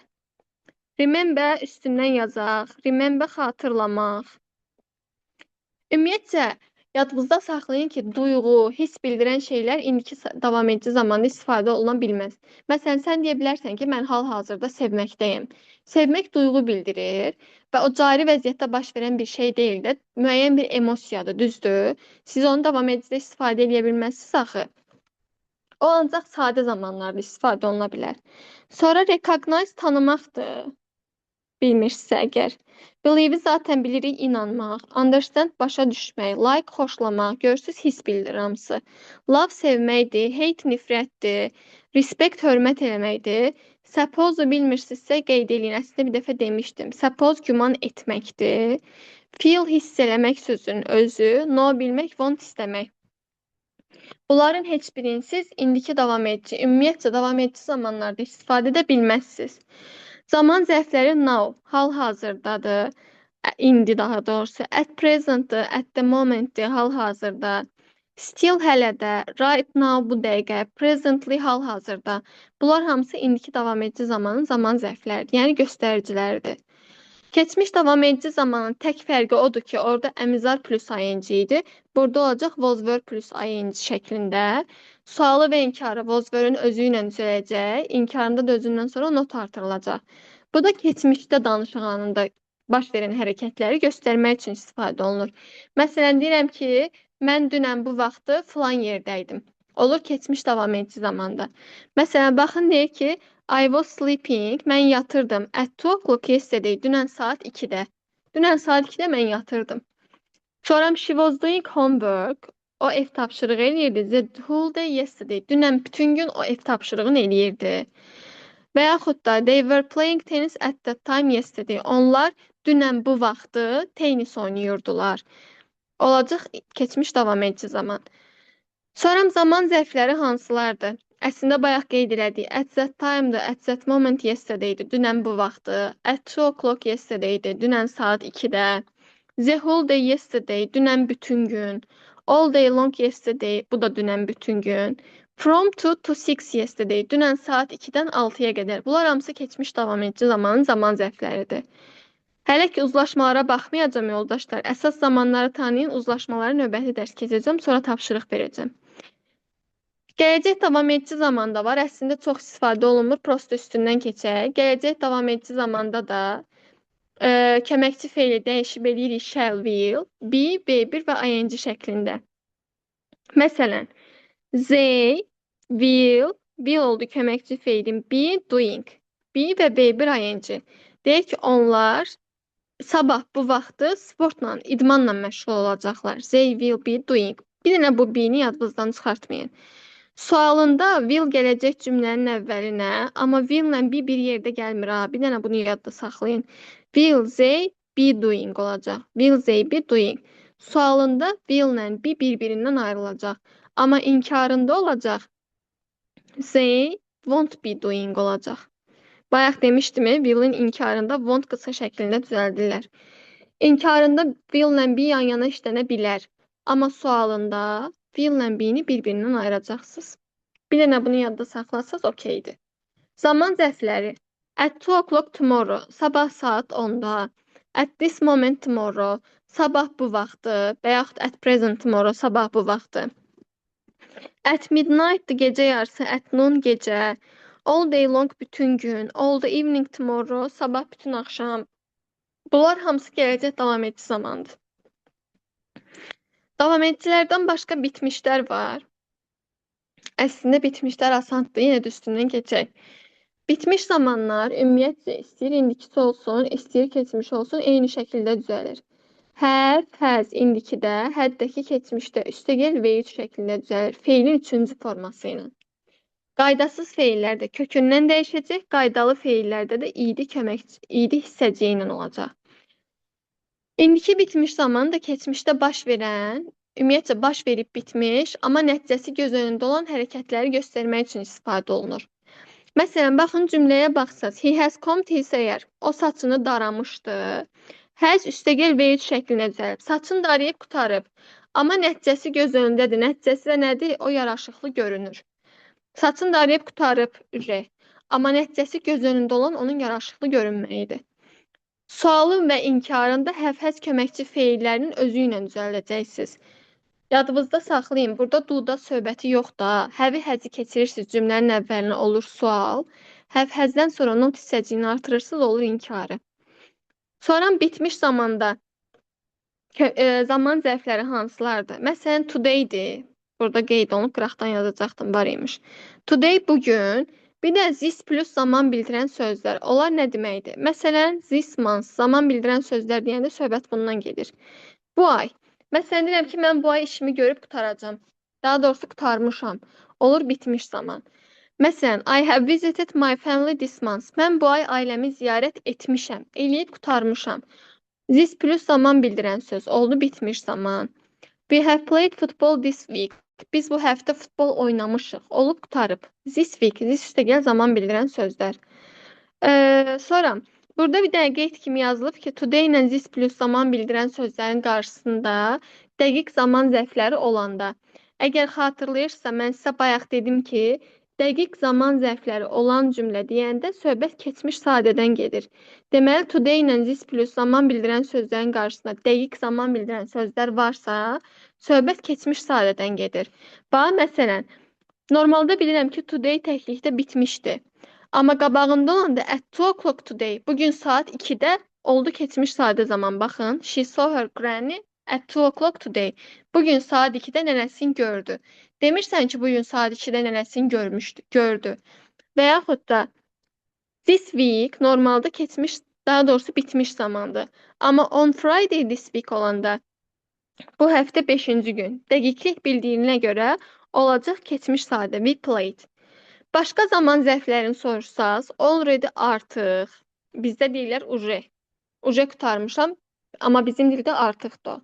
Remember üstündən yazaq, remember xatırlamaq. Ümumiyyətcə, yadınızda saxlayın ki, duyğu, hiss bildirən şeylər indiki davam edici zamanda istifadə oluna bilməz. Məsələn, sən deyə bilərsən ki, mən hal-hazırda sevməkdəyim. Sevmək duyğu bildirir və o cari vəziyyətdə baş verən bir şey deyil də, müəyyən bir emosiyadır, düzdür. Siz onu davam edicidə istifadə edə bilməzsiniz axı. O ancaq sadə zamanlarda istifadə oluna bilər. Sonra recognize tanımaqdır. Bilmirsinizsə əgər. Believe-i zaten bilirik, inanmaq. Understand başa düşmək. Like xoşlamaq. Görürsüz hiss bildirir hamısı. Love sevməkdir. Hate nifrətdir. Respect hörmət eləməkdir. Suppose bilmirsinizsə qeyd eləyin. Əslində bir dəfə demişdim. Suppose güman etməkdir. Feel hiss eləmək sözünün özü. Know bilmək, want istəmək. Bunların heç birini siz indiki davam edici, ümumiyyətcə davam edici zamanlarda istifadə edə bilməzsiniz. Zaman zərfləri now, hal-hazırdadır. indi daha doğrusu. At present, at the moment, hal-hazırda. Still hələ də, right now bu dəqiqə, presently hal-hazırda. Bunlar hamısı indiki davam edici zamanın zaman zərfləridir, yəni göstəriciləridir. Keçmiş davam edici zamanın tək fərqi odur ki, orada əmizar plus ing idi. Burada olacaq was were plus ing şəklində. Sualı və inkarı was were-ün özü ilə düzələcək, inkarında da özündən sonra not artırılacaq. Bu da keçmişdə danışıq anında baş verən hərəkətləri göstərmək üçün istifadə olunur. Məsələn, deyirəm ki, mən dünən bu vaxtı filan yerdəydim. Olur keçmiş davam edici zamanda. Məsələn, baxın deyir ki, I was sleeping, mən yatırdım. At 2 o'clock yesterday, dünən saat 2-də. Dünən saat 2-də mən yatırdım. Sonra she was doing homework, o ev tapşırığı eləyirdi. The whole day yesterday, dünən bütün gün o ev tapşırığını eləyirdi. Və yaxud da they were playing tennis at that time yesterday. Onlar dünən bu vaxtı tenis oynayırdılar. Olacaq keçmiş davam edici zaman. Sonra zaman zərfləri hansılardır? Əslində bayaq qeyd elədik. At that time-dır, at that moment yesterday-dir. Dünən bu vaxtı. At 2 o'clock yesterday-dir. Dünən saat 2-də. The whole day yesterday, dünən bütün gün. All day long yesterday, bu da dünən bütün gün. From 2 to 6 yesterday, dünən saat 2-dən 6-ya qədər. Bunlar hamısı keçmiş davam edici zamanın zaman zərfləridir. Hələ ki uzlaşmalara baxmayacağım yoldaşlar. Əsas zamanları tanıyın, uzlaşmaları növbəti dərs keçəcəm, sonra tapşırıq verəcəm. Gələcək davam edici zamanda var. Əslində çox istifadə olunmur, prosto üstündən keçək. Gələcək davam edici zamanda da köməkçi feili dəyişib eləyirik shall, will, be, be1 və ing şəklində. Məsələn, they will oldu köməkçi feilin be, doing. Be və be1 ing. Deyək ki, onlar sabah bu vaxtı sportla, idmanla məşğul olacaqlar. They will be doing. Bir dənə bu be-ni yadınızdan çıxartmayın. Sualında will gələcək cümlənin əvvəlinə, amma will-lə be bir yerdə gəlmir. Bir dənə bunu yadda saxlayın. Will they be doing olacaq. Will they be doing. Sualında will-lə be bir-birindən ayrılacaq. Amma inkarında olacaq. They won't be doing olacaq. Bayaq demişdim, will-in inkarında won't qısa şəklində düzəldirlər. İnkarında will-lə be yan-yana işlənə bilər. Amma sualında will-lə be-ni bir-birindən ayıracaqsınız. Bir dənə bunu yadda saxlasanız okeydir. Zaman zərfləri. At 2 o'clock tomorrow, sabah saat 10-da. At this moment tomorrow, sabah bu vaxtı. Və yaxud at present tomorrow, sabah bu vaxtı. At midnight, gecə yarısı. At noon, gecə. All day long, bütün gün. All the evening tomorrow, sabah bütün axşam. Bunlar hamısı gələcək davam edici zamandır. Davam edicilərdən başqa bitmişlər var. Əslində bitmişlər asandır, yenə də üstündən keçək. Bitmiş zamanlar ümumiyyətcə istəyir indikisi olsun, istəyir keçmiş olsun, eyni şəkildə düzəlir. Have, has indikidə, həddəki keçmişdə, üstəgəl V3 şəklində düzəlir. Feilin 3-cü forması ilə. Qaydasız feillərdə kökündən dəyişəcək, qaydalı feillərdə də idi hissəciyi ilə olacaq. İndiki bitmiş zaman da keçmişdə baş verən, ümumiyyətcə baş verib bitmiş, amma nəticəsi göz önündə olan hərəkətləri göstərmək üçün istifadə olunur. Məsələn, baxın cümləyə baxsaq. He has combed his hair. O saçını daramışdı. Has üstəgəl V3 şəklində düzəlib. Saçını darayıb qutarıb. Amma nəticəsi göz önündədir. Nəticəsi də nədir? O yaraşıqlı görünür. Saçını darayıb qutarıb ürək. Amma nəticəsi göz önündə olan onun yaraşıqlı görünməyidir. Sualın və inkarında have-has köməkçi feillərinin özü ilə düzəldəcəksiniz. Yadınızda saxlayın, burada do-da söhbəti yox da. Have-i həzi keçirirsiniz, cümlənin əvvəlinə olur sual. Have-həzdən sonra not hissəciyini artırırsınız, olur inkarı. Sonra bitmiş zamanda zaman zərfləri hansılardır? Məsələn, today-dir. Burada qeyd olunub, qıraqdan yazacaqdım, var imiş. Today bugün, bir də this plus zaman bildirən sözlər. Onlar nə deməkdir? Məsələn, this month zaman bildirən sözlər deyəndə söhbət bundan gedir. Bu ay. Məsələn, deyirəm ki, mən bu ay işimi görüb qutaracam. Daha doğrusu qutarmışam. Olur bitmiş zaman. Məsələn, I have visited my family this month. Mən bu ay ailəmi ziyarət etmişəm. Eləyib qutarmışam. This plus zaman bildirən söz. Oldu bitmiş zaman. We have played football this week. Biz bu həftə futbol oynamışıq. Olub qutarıb. This week. This üstəgəl zaman bildirən sözlər. Sonra Burada bir dənə qeyd kimi yazılıb ki, today ilə this plus zaman bildirən sözlərin qarşısında dəqiq zaman zərfləri olanda. Əgər xatırlayırsa, mən sizə bayaq dedim ki, dəqiq zaman zərfləri olan cümlə deyəndə söhbət keçmiş sadədən gedir. Deməli, today ilə this plus zaman bildirən sözlərin qarşısında dəqiq zaman bildirən sözlər varsa, söhbət keçmiş sadədən gedir. Bax, məsələn, normalda bilirəm ki, today təklikdə bitmişdi. Amma qabağında olanda at 2 o'clock today, bugün saat 2-də oldu keçmiş sadə zaman. Baxın, she saw her granny at 2 o'clock today. Bugün saat 2-də nənəsini gördü. Demirsən ki, bugün saat 2-də nənəsini gördü. Və yaxud da this week normalda keçmiş, daha doğrusu bitmiş zamandır. Amma on Friday this week olanda bu həftə 5-ci gün. Dəqiqlik bildiyinə görə olacaq keçmiş sadə. We played. Başqa zaman zərflərini sorursaz, already artıq, bizdə deyirlər uje. Uje qurtarmışam, amma bizim dildə artıqdır.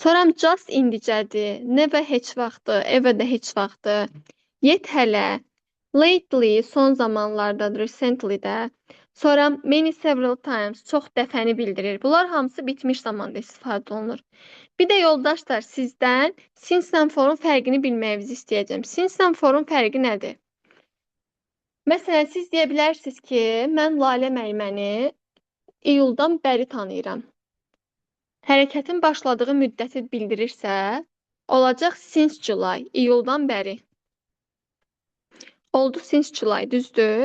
Sonra just indicədir, never heç vaxtı, ever də heç vaxtı, yet hələ, lately son zamanlarda, recently də. Sonra many several times çox dəfəni bildirir. Bunlar hamısı bitmiş zamanda istifadə olunur. Bir də yoldaşlar sizdən since-dən for'un fərqini bilməyinizi istəyəcəm. Since-dən for'un fərqi nədir? Məsələn, siz deyə bilərsiniz ki, mən Lalə müəlliməni iyuldan bəri tanıyıram. Hərəkətin başladığı müddəti bildirirsə, olacaq since July, iyuldan bəri. Oldu since July, düzdür?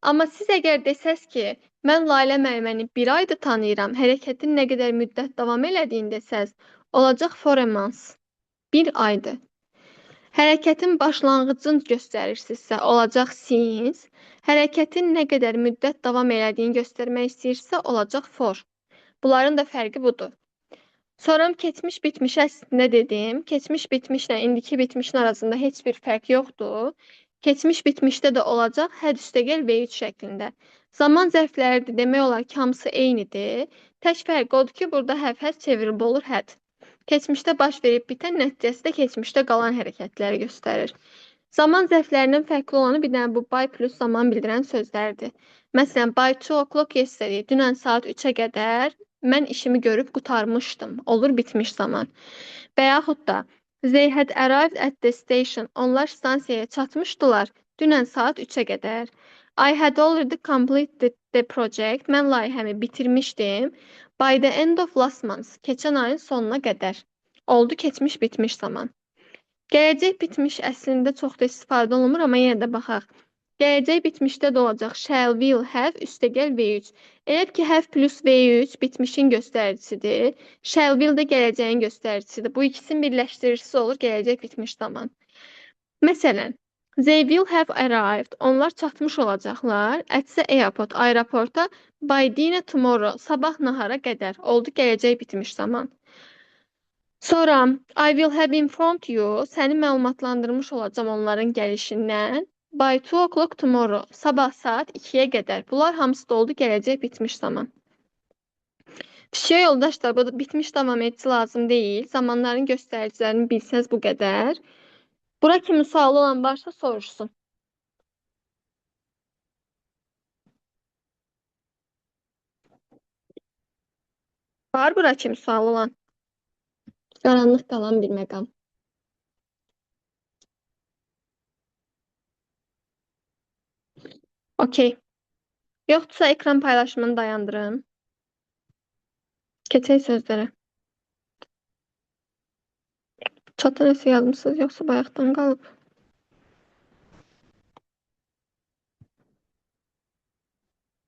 Amma siz əgər desəz ki, mən Lalə müəlliməni bir aydır tanıyıram, hərəkətin nə qədər müddət davam elədiyini desəz, olacaq for a month, bir aydır. Hərəkətin başlanğıcını göstərirsinizsə, olacaq since. Hərəkətin nə qədər müddət davam elədiyini göstərmək istəyirsə, olacaq for. Bunların da fərqi budur. Sonra keçmiş bitmişə nə dedim? Keçmiş bitmişlə indiki bitmişin arasında heç bir fərq yoxdur. Keçmiş bitmişdə də olacaq had üstəgəl V3 şəklində. Zaman zərfləri demək olar ki, hamısı eynidir. Tək fərq odur ki, burada have çevrilib olur had. Keçmişdə baş verib bitən nəticəsi də keçmişdə qalan hərəkətləri göstərir. Zaman zərflərindən fərqli olanı bir dənə bu by plus zaman bildirən sözlərdir. Məsələn, by 2 o'clock yesterday, dünən saat 3-ə qədər mən işimi görüb qurtarmışdım. Olur bitmiş zaman. Və yaxud da they had arrived at the station. Onlar stansiyaya çatmışdılar dünən saat 3-ə qədər. I had already completed the project. Mən layihəmi bitirmişdim. By the end of last month, keçən ayın sonuna qədər. Oldu keçmiş bitmiş zaman. Gələcək bitmiş əslində çox da istifadə olunmur, amma yenə də baxaq. Gələcək bitmişdə də olacaq shall, will, have, üstəgəl V3. Elə ki, have plus V3 bitmişin göstəricisidir. Shall, will də gələcəyin göstəricisidir. Bu ikisini birləşdirirsiz olur gələcək bitmiş zaman. Məsələn, they will have arrived. Onlar çatmış olacaqlar. At the airport, aeroporta by dinner tomorrow, sabah nahara qədər. Oldu gələcək bitmiş zaman. Sonra I will have informed you, səni məlumatlandırmış olacağam onların gəlişindən. By 2 o'clock tomorrow, sabah saat 2-yə qədər. Bunlar hamısı da oldu gələcək bitmiş zaman. Fişiyə yoldaşlar, bu bitmiş davam edici lazım deyil. Zamanların göstəricilərini bilsəz bu qədər. Bura kimi sualı olan varsa soruşsun. Var bura kimi sualı olan? Qaranlıq qalan bir məqam. Okey. Yoxdursa ekran paylaşımını dayandırın. Keçək sözlərə. Çata nəsə yazmışsınız, yoxsa bayaqdan qalıb?